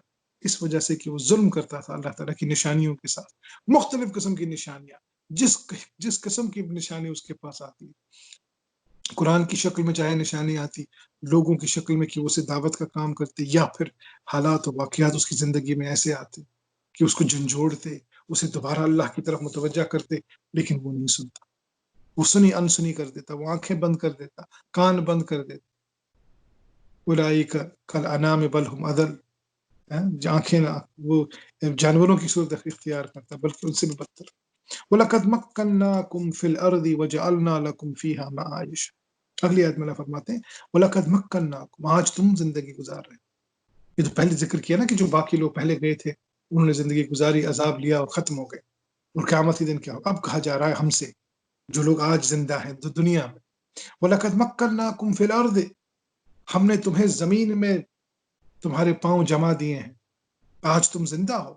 اس وجہ سے کہ وہ ظلم کرتا تھا اللہ تعالیٰ کی نشانیوں کے ساتھ. مختلف قسم کی نشانیاں، جس قسم کی نشانی اس کے پاس آتی ہے، قرآن کی شکل میں چاہے نشانی آتی، لوگوں کی شکل میں کہ وہ اسے دعوت کا کام کرتے، یا پھر حالات و واقعات اس کی زندگی میں ایسے آتے کہ اس کو جھنجھوڑتے، اسے دوبارہ اللہ کی طرف متوجہ کرتے، لیکن وہ نہیں سنتا. وہ انسنی کر دیتا، وہ آنکھیں بند کر دیتا، کان بند کر دیتا. اولئک کالانعام بل هم اضل. آنکھیں نہ، وہ جانوروں کی صورت اختیار کرتا، بلکہ ان سے بھی بدتر. وَلَقَدْ مَكَّنَّاكُمْ فِي الْأَرْضِ وَجَعَلْنَا لَكُمْ فِيهَا مَعَائِشَ. اگلی آیت میں اللہ فرماتے ہیں وَلَقَدْ مَكَّنَّاكُمْ، آج تم زندگی گزار رہے. یہ تو پہلے ذکر کیا نا کہ جو باقی لوگ پہلے گئے تھے انہوں نے زندگی گزاری، عذاب لیا اور ختم ہو گئے، اور قیامت کے دن کیا ہو. اب کہا جا رہا ہے ہم سے جو لوگ آج زندہ ہیں دنیا میں، وَلَقَدْ مَكَّنَّاكُمْ فِي الْأَرْضِ، ہم نے تمہیں زمین میں تمہارے پاؤں جما دیے ہیں. آج تم زندہ ہو،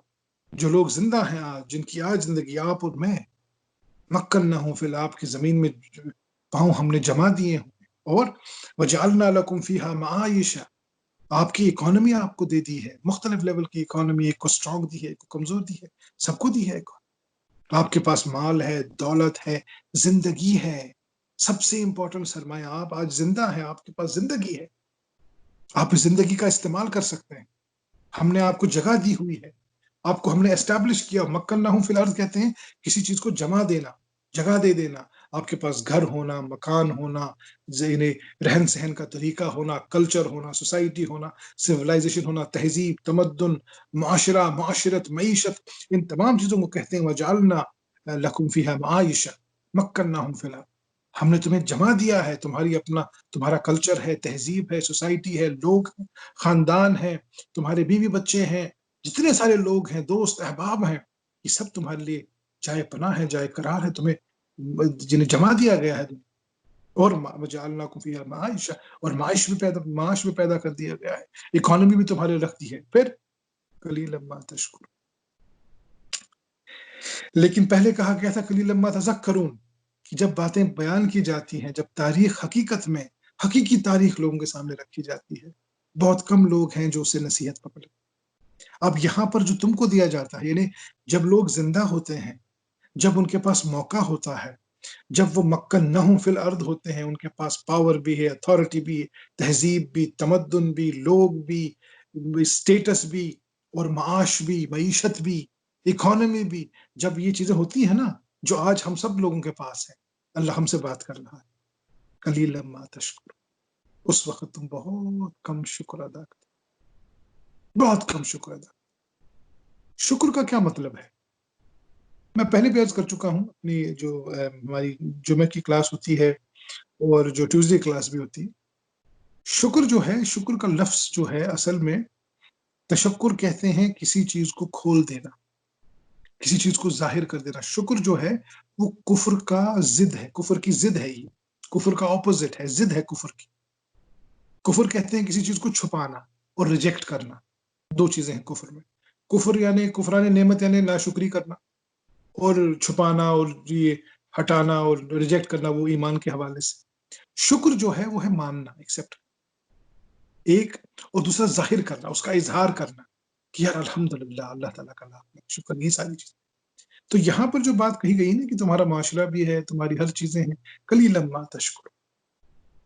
جو لوگ زندہ ہیں آج، جن کی آج زندگی، آپ اور میں، مکنا فی آپ کی زمین میں پاؤں ہم نے جما دیے ہوں. اور وجعلنا لکم فیہا معایش، آپ کی اکانومی آپ کو دے دی ہے، مختلف لیول کی اکانومی، ایک کو اسٹرانگ دی ہے، ایک کو کمزور دی ہے، سب کو دی ہے. آپ کے پاس مال ہے، دولت ہے، زندگی ہے. سب سے امپورٹنٹ سرمایہ، آپ آج زندہ ہیں، آپ کے پاس زندگی ہے، آپ اس زندگی کا استعمال کر سکتے ہیں. ہم نے آپ کو جگہ دی ہوئی ہے، آپ کو ہم نے اسٹیبلش کیا. مکنہم فی الارض کہتے ہیں کسی چیز کو جمع دینا، جگہ دے دینا. آپ کے پاس گھر ہونا، مکان ہونا، رہن سہن کا طریقہ ہونا، کلچر ہونا، سوسائٹی ہونا، سویلائزیشن ہونا، تہذیب، تمدن، معاشرہ، معاشرت، معیشت، ان تمام چیزوں کو کہتے ہیں وجعلنا لکم فیہا معایش مکنہم فی الارض. ہم نے تمہیں جمع دیا ہے، تمہارا کلچر ہے، تہذیب ہے، سوسائٹی ہے، لوگ ہیں، خاندان ہے، تمہارے بیوی بچے ہیں، جتنے سارے لوگ ہیں، دوست احباب ہیں، یہ سب تمہارے لیے جائے پناہ ہے، جائے قرار ہے، تمہیں جنہیں جمع دیا گیا ہے. اور وجعلناکم فیہا معایش، اور معاش بھی پیدا کر دیا گیا ہے، اکانومی بھی تمہارے رکھ دی ہے. پھر قلیلا ما تشکرون، لیکن پہلے کہا گیا تھا قلیلا ما تذکرون، کہ جب باتیں بیان کی جاتی ہیں، جب تاریخ حقیقت میں حقیقی تاریخ لوگوں کے سامنے رکھی جاتی ہے، بہت کم لوگ ہیں جو اسے نصیحت پکڑے. اب یہاں پر جو تم کو دیا جاتا ہے، یعنی جب لوگ زندہ ہوتے ہیں، جب ان کے پاس موقع ہوتا ہے، جب وہ مکنہم فی الارض ہوتے ہیں، ان کے پاس پاور بھی ہے، اتھارٹی بھی ہے، تہذیب بھی، تمدن بھی، لوگ بھی، اسٹیٹس بھی، اور معاش بھی، معیشت بھی، اکانومی بھی، جب یہ چیزیں ہوتی ہیں نا جو آج ہم سب لوگوں کے پاس ہیں، اللہ ہم سے بات کر رہا ہے قلیلا ما تشکر، اس وقت تم بہت کم شکر ادا کرتے، بہت کم شکر ادا. شکر کا کیا مطلب ہے؟ میں پہلے بھی عرض کر چکا ہوں، اپنی جو ہماری جمعہ کی کلاس ہوتی ہے اور جو ٹیوزڈے کلاس بھی ہوتی ہے. شکر جو ہے، شکر کا لفظ جو ہے اصل میں تشکر کہتے ہیں کسی چیز کو کھول دینا، کسی چیز کو ظاہر کر دینا. شکر جو ہے وہ کفر کا ضد ہے، کفر کی ضد ہے، یہ کفر کا اپوزٹ ہے، ضد ہے کفر کی. کفر کہتے ہیں کسی چیز کو چھپانا اور ریجیکٹ کرنا، دو چیزیں ہیں کفر میں. کفر یعنی کفران نعمت، یعنی ناشکری کرنا، اور چھپانا اور یہ ہٹانا اور ریجیکٹ کرنا وہ ایمان کے حوالے سے. شکر جو ہے وہ ہے ماننا، ایکسپٹ ایک، اور دوسرا ظاہر کرنا، اس کا اظہار کرنا کہ یار الحمدللہ اللہ تعالیٰ کا لاکھ شکر، یہ ساری چیزیں. تو یہاں پر جو بات کہی گئی نا کہ تمہارا معاشرہ بھی ہے، تمہاری ہر چیزیں ہیں، قلیلا ما تشکر.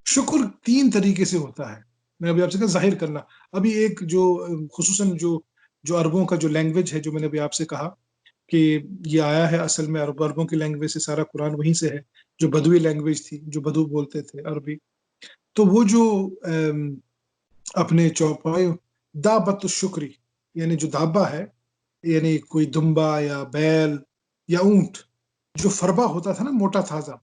شکر 3 طریقے سے ہوتا ہے. میں ابھی آپ سے کہا ظاہر کرنا. ابھی ایک جو خصوصاً جو عربوں کا جو لینگویج ہے، جو میں نے ابھی آپ سے کہا کہ یہ آیا ہے اصل میں عربوں کی لینگویج سے، سارا قرآن وہیں سے ہے، جو بدوی لینگویج تھی، جو بدو بولتے تھے عربی. تو وہ جو اپنے چوپائے دابت الشکری، یعنی جو دابا ہے، یعنی کوئی دمبا یا بیل یا اونٹ جو فربا ہوتا تھا نا، موٹا تازہ،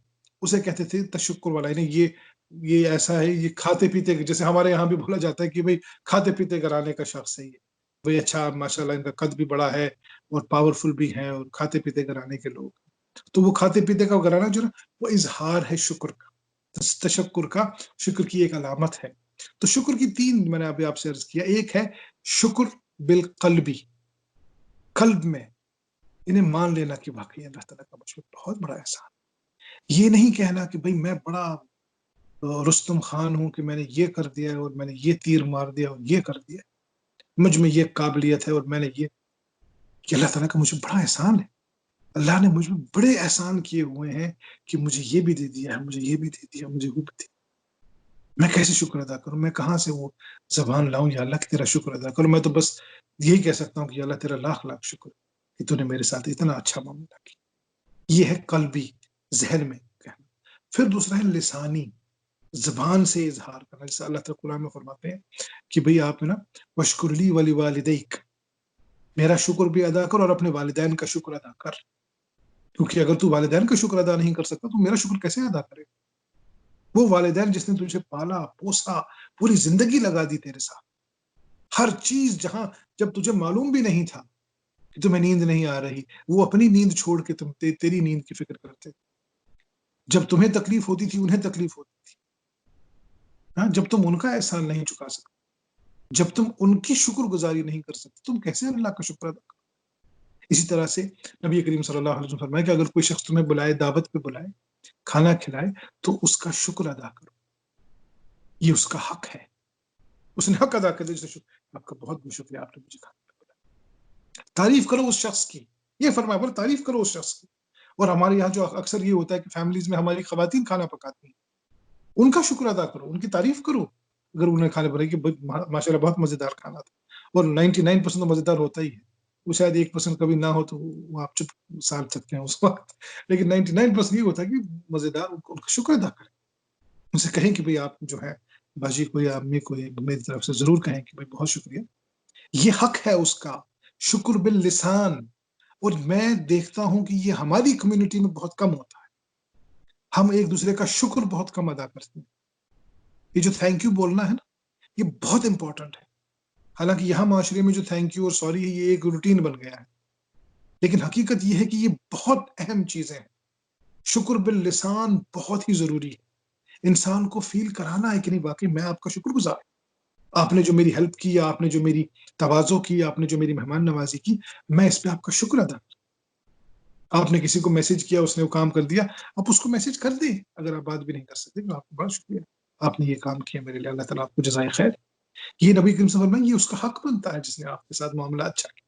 اسے کہتے تھے تشکر والا. یعنی یہ ایسا ہے، یہ کھاتے پیتے، جیسے ہمارے یہاں بھی بولا جاتا ہے کہ بھئی کھاتے پیتے گھرانے کا شخص ہے یہ، بھئی اچھا ماشاءاللہ ان کا قد بھی بڑا ہے اور پاورفل بھی ہیں اور کھاتے پیتے گھرانے کے لوگ. تو وہ کھاتے پیتے کا گھرانا جو نا، وہ اظہار ہے شکر کا، تشکر کا، شکر کی ایک علامت ہے. تو شکر کی 3 میں نے ابھی آپ سے عرض کیا. ایک ہے شکر بالقلبی، قلب میں انہیں مان لینا کہ واقعی اللہ تعالیٰ کا مجھ پر بہت بڑا احسان. یہ نہیں کہنا کہ بھئی میں بڑا رستم خان ہوں کہ میں نے یہ کر دیا ہے اور میں نے یہ تیر مار دیا اور یہ کر دیا، مجھ میں یہ قابلیت ہے اور میں نے یہ، کہ اللہ تعالیٰ کا مجھے بڑا احسان ہے. اللہ نے مجھ میں بڑے احسان کیے ہوئے ہیں کہ مجھے یہ بھی دے دیا ہے، مجھے یہ بھی دے دیا، مجھے وہ بھی دے. میں کیسے شکر ادا کروں؟ میں کہاں سے وہ زبان لاؤں یا اللہ کہ تیرا شکر ادا کروں؟ میں تو بس یہی کہہ سکتا ہوں کہ اللہ تیرا لاکھ لاکھ شکر کہ تو نے میرے ساتھ اتنا اچھا معاملہ کیا. یہ ہے قلبی، ذہن میں کہنا. پھر دوسرا ہے لسانی، زبان سے اظہار کرنا. جیسے اللہ تعالیٰ قرآن میں فرماتے ہیں کہ بھئی آپ نا وشکر لی ولی والدیک، میرا شکر بھی ادا کر اور اپنے والدین کا شکر ادا کر. کیونکہ اگر تو والدین کا شکر ادا نہیں کر سکتا تو میرا شکر کیسے ادا کرے؟ وہ والدین جس نے تجھے پالا پوسا، پوری زندگی لگا دی تیرے ساتھ، ہر چیز، جہاں جب تجھے معلوم بھی نہیں تھا کہ تمہیں نیند نہیں آ رہی، وہ اپنی نیند چھوڑ کے تیری نیند کی فکر کرتے. جب تمہیں تکلیف ہوتی تھی انہیں تکلیف ہوتی تھی. ہاں، جب تم ان کا احسان نہیں چکا سکتے، جب تم ان کی شکر گزاری نہیں کر سکتے، تم کیسے اللہ کا شکر ادا کرو؟ اسی طرح سے نبی کریم صلی اللہ علیہ وسلم فرمائے کہ اگر کوئی شخص تمہیں بلائے، دعوت پہ بلائے، کھانا کھلائے، تو اس کا شکر ادا کرو. یہ اس کا حق ہے، اس نے حق ادا کر دیا. آپ کا بہت بہت شکریہ، آپ نے مجھے کھانا بلایا. تعریف کرو اس شخص کی، یہ فرمایا پر تعریف کرو اس شخص کی. اور ہمارے یہاں جو اکثر یہ ہوتا ہے کہ فیملیز میں ہماری خواتین کھانا پکاتی ہیں، ان کا شکر ادا کرو، ان کی تعریف کرو. اگر انہیں کھانے بنائے کہ ماشاءاللہ بہت مزیدار کھانا تھا، اور 99% تو مزیدار ہوتا ہی ہے، وہ شاید 1% کبھی نہ ہو تو وہ آپ چپ سال سکتے ہیں اس وقت، لیکن 99% یہ ہوتا ہے کہ مزیدار. ان کا شکر ادا کریں، ان سے کہیں کہ بھئی آپ جو ہے باجی کو یا امی کو میری طرف سے ضرور کہیں کہ بھئی بہت شکریہ. یہ حق ہے اس کا، شکر باللسان. اور میں دیکھتا ہوں کہ یہ ہماری کمیونٹی میں بہت کم ہوتا ہے. ہم ایک دوسرے کا شکر بہت کم ادا کرتے ہیں. یہ جو تھینک یو بولنا ہے نا، یہ بہت امپورٹنٹ ہے. حالانکہ یہاں معاشرے میں جو تھینک یو اور سوری ہے، یہ ایک روٹین بن گیا ہے، لیکن حقیقت یہ ہے کہ یہ بہت اہم چیزیں ہیں. شکر باللسان بہت ہی ضروری ہے. انسان کو فیل کرانا ہے کہ نہیں واقعی میں آپ کا شکر گزار ہوں، آپ نے جو میری ہیلپ کی، آپ نے جو میری تواضع کی، آپ نے جو میری مہمان نوازی کی، میں اس پہ آپ کا شکر ادا کروں. آپ نے کسی کو میسج کیا، اس نے وہ کام کر دیا، آپ اس کو میسج کر دیں. اگر آپ بات بھی نہیں کر سکتے تو آپ کو بڑا شکریہ، آپ نے یہ کام کیا میرے لیے، اللہ تعالیٰ آپ کو جزائے خیر. یہ نبی کریم صلی اللہ علیہ وسلم، یہ اس کا حق بنتا ہے جس نے آپ کے ساتھ معاملہ اچھا کیا.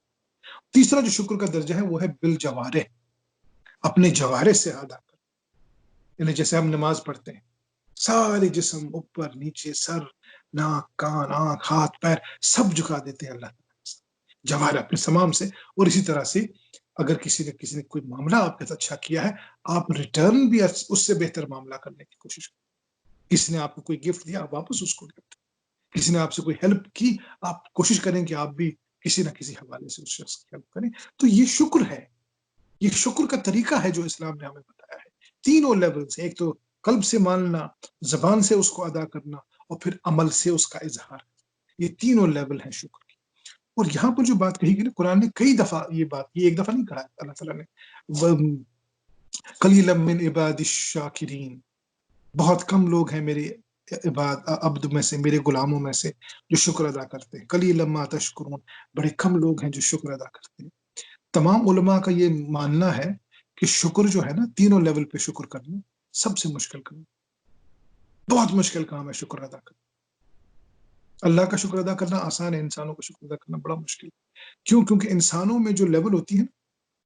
تیسرا جو شکر کا درجہ ہے وہ ہے بالجوارح، اپنے جوارح سے ادا کر. یعنی جیسے ہم نماز پڑھتے ہیں، سارے جسم، اوپر نیچے، سر، ناک، کان، آنکھ، ہاتھ، پیر، سب جھکا دیتے ہیں اللہ تعالیٰ، جوارح اپنے تمام سے. اور اسی طرح سے اگر کسی نے کوئی معاملہ آپ کے ساتھ اچھا کیا ہے، آپ ریٹرن بھی اس سے بہتر معاملہ کرنے کی کوشش کریں. کسی نے آپ کو کوئی گفٹ دیا، آپ واپس اس کو گفٹ. کسی نے آپ سے کوئی ہیلپ کی، آپ کوشش کریں کہ آپ بھی کسی نہ کسی حوالے سے اس شخص کی ہیلپ کریں. تو یہ شکر ہے، یہ شکر کا طریقہ ہے جو اسلام نے ہمیں بتایا ہے. تینوں لیول سے، ایک تو قلب سے ماننا، زبان سے اس کو ادا کرنا، اور پھر عمل سے اس کا اظہار. یہ تینوں لیول ہیں شکر کی. اور یہاں پر جو بات کہی گئی نا، قرآن نے کئی دفعہ یہ بات، یہ ایک دفعہ نہیں کہا ہے اللہ تعالیٰ نے، قلیلا من عباد الشاکرین، بہت کم لوگ ہیں میرے عبد میں سے، میرے غلاموں میں سے جو شکر ادا کرتے ہیں. قلیلا ما تشکرون، بڑے کم لوگ ہیں جو شکر ادا کرتے ہیں. تمام علماء کا یہ ماننا ہے کہ شکر جو ہے نا، تینوں لیول پہ شکر کرنا سب سے مشکل کام، بہت مشکل کام ہے شکر ادا کرنا. اللہ کا شکر ادا کرنا آسان ہے، انسانوں کا شکر ادا کرنا بڑا مشکل ہے۔ کیوں؟ کیونکہ انسانوں میں جو لیول ہوتی ہے،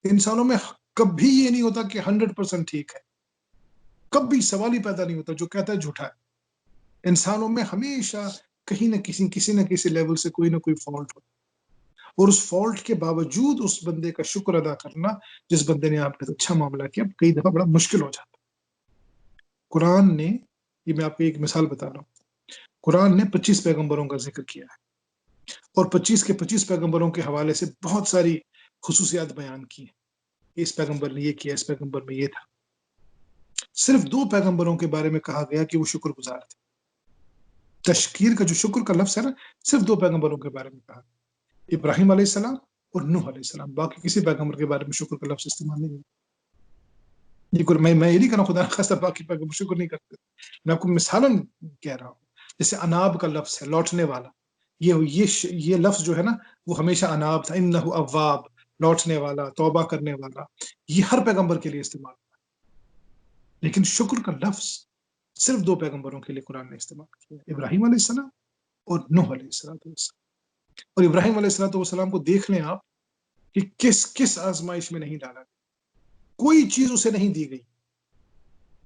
انسانوں میں کبھی یہ نہیں ہوتا کہ 100% ٹھیک ہے، کبھی سوال ہی پیدا نہیں ہوتا، جو کہتا ہے جھوٹا ہے۔ انسانوں میں ہمیشہ کہیں نہ کسی نہ کسی لیول سے کوئی نہ کوئی فالٹ ہوتا ہے، اور اس فالٹ کے باوجود اس بندے کا شکر ادا کرنا، جس بندے نے آپ نے اچھا معاملہ کیا، کئی دفعہ بڑا مشکل ہو جاتا ہے۔ قرآن نے، یہ میں آپ کو ایک مثال بتا رہا ہوں، قرآن نے 25 پیغمبروں کا ذکر کیا ہے، اور 25 کے 25 پیغمبروں کے حوالے سے بہت ساری خصوصیات بیان کی ہیں، اس پیغمبر نے یہ کیا، اس پیغمبر میں یہ تھا۔ صرف 2 پیغمبروں کے بارے میں کہا گیا کہ وہ شکر گزار تھے۔ تشکیر کا جو شکر کا لفظ ہے نا، صرف 2 پیغمبروں کے بارے میں کہا، ابراہیم علیہ السلام اور نوح علیہ السلام، باقی کسی پیغمبر کے بارے میں شکر کا لفظ استعمال نہیں ہوا۔ میں یہ نہیں کہہ رہا ہوں خدا نخواستہ باقی پیغمبر شکر نہیں کرتے، میں آپ کو مثالاً کہہ رہا ہوں۔ جیسے اناب کا لفظ ہے، لوٹنے والا، یہ لفظ جو ہے نا، وہ ہمیشہ اناب تھا، انہ اواب، لوٹنے والا، توبہ کرنے والا، یہ ہر پیغمبر کے لیے استعمال ہوا۔ لیکن شکر کا لفظ صرف 2 پیغمبروں کے لیے قرآن نے استعمال کیا، ابراہیم علیہ السلام اور نوح علیہ السلام۔ اور ابراہیم علیہ السلام کو دیکھ لیں آپ کہ کس آزمائش میں نہیں ڈالا گیا، کوئی چیز اسے نہیں دی گئی۔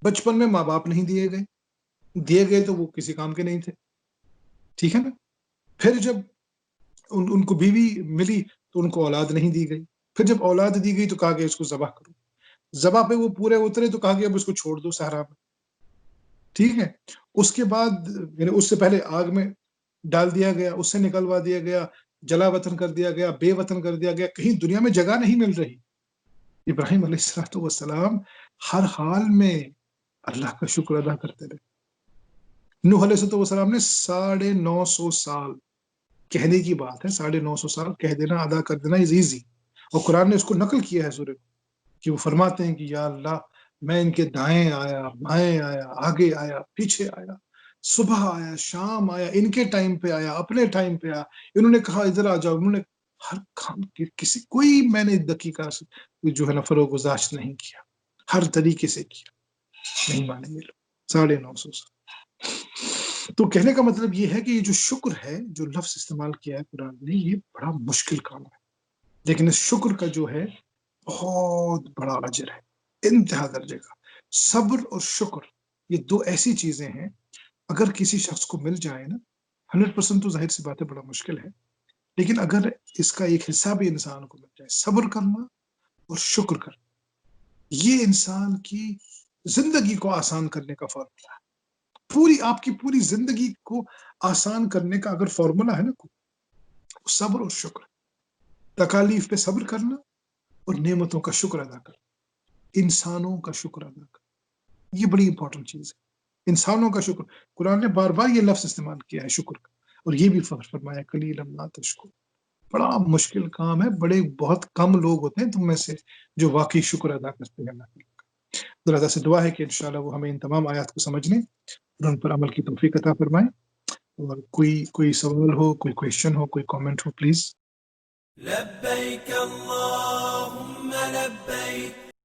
بچپن میں ماں باپ نہیں دیے گئے تو وہ کسی کام کے نہیں تھے، ٹھیک ہے نا۔ پھر جب ان کو بیوی ملی تو ان کو اولاد نہیں دی گئی، پھر جب اولاد دی گئی تو کہا گیا اس کو ذبح کرو، ذبح پہ وہ پورے اترے تو کہا گیا اب اس کو چھوڑ دو صحرا میں، ٹھیک ہے۔ اس کے بعد یعنی اس سے پہلے آگ میں ڈال دیا گیا، اس سے نکلوا دیا گیا، جلا وطن کر دیا گیا، بے وطن کر دیا گیا، کہیں دنیا میں جگہ نہیں مل رہی۔ ابراہیم علیہ السلام ہر حال میں اللہ کا شکر ادا کرتے رہے۔ نوح علیہ السلام نے 950 سال، کہنے کی بات ہے 950 سال کہہ دینا، ادا کر دینا از ایزی، اور قرآن نے اس کو نقل کیا ہے سورہ کہ وہ فرماتے ہیں کہ یا اللہ میں ان کے دائیں آیا، بائیں آیا، آگے آیا، پیچھے آیا، صبح آیا، شام آیا، ان کے ٹائم پہ آیا، اپنے ٹائم پہ آیا، انہوں نے کہا ادھر آ جاؤ، انہوں نے ہر کام کوئی میں نے دقیقہ جو ہے نا فروغ گزاشت نہیں کیا، ہر طریقے سے کیا، نہیں مانیں گے لوگ۔ 950 سال۔ تو کہنے کا مطلب یہ ہے کہ یہ جو شکر ہے، جو لفظ استعمال کیا ہے قرآن نے، یہ بڑا مشکل کام ہے، لیکن اس شکر کا جو ہے بہت بڑا اجر ہے، انتہا درجے کا۔ صبر اور شکر یہ 2 ایسی چیزیں ہیں، اگر کسی شخص کو مل جائے نا، 100% تو ظاہر سی بات ہے بڑا مشکل ہے، لیکن اگر اس کا ایک حصہ بھی انسان کو مل جائے، صبر کرنا اور شکر کرنا، یہ انسان کی زندگی کو آسان کرنے کا فارمولا ہے۔ آپ کی پوری زندگی کو آسان کرنے کا اگر فارمولا ہے نا، صبر اور شکر، تکالیف پہ صبر کرنا اور نعمتوں کا شکر ادا کرنا، انسانوں کا شکر ادا کرنا، یہ بڑی امپورٹنٹ چیز ہے۔ انسانوں کا شکر، قرآن نے بار بار یہ لفظ استعمال کیا ہے شکر کا، اور یہ بھی فرمایا قلیلا ما تشکرون، بڑا مشکل کام ہے، بہت کم لوگ ہوتے ہیں تم میں سے جو واقعی شکر ادا کرتے ہیں اللہ کا۔ اللہ سے دعا ہے کہ انشاءاللہ وہ ہمیں ان تمام آیات کو سمجھنے اور ان پر عمل کی توفیق عطا فرمائے۔ اور کوئی سوال ہو، کوئی کویشچن ہو، کوئی کامنٹ ہو، پلیز۔ لبيك الله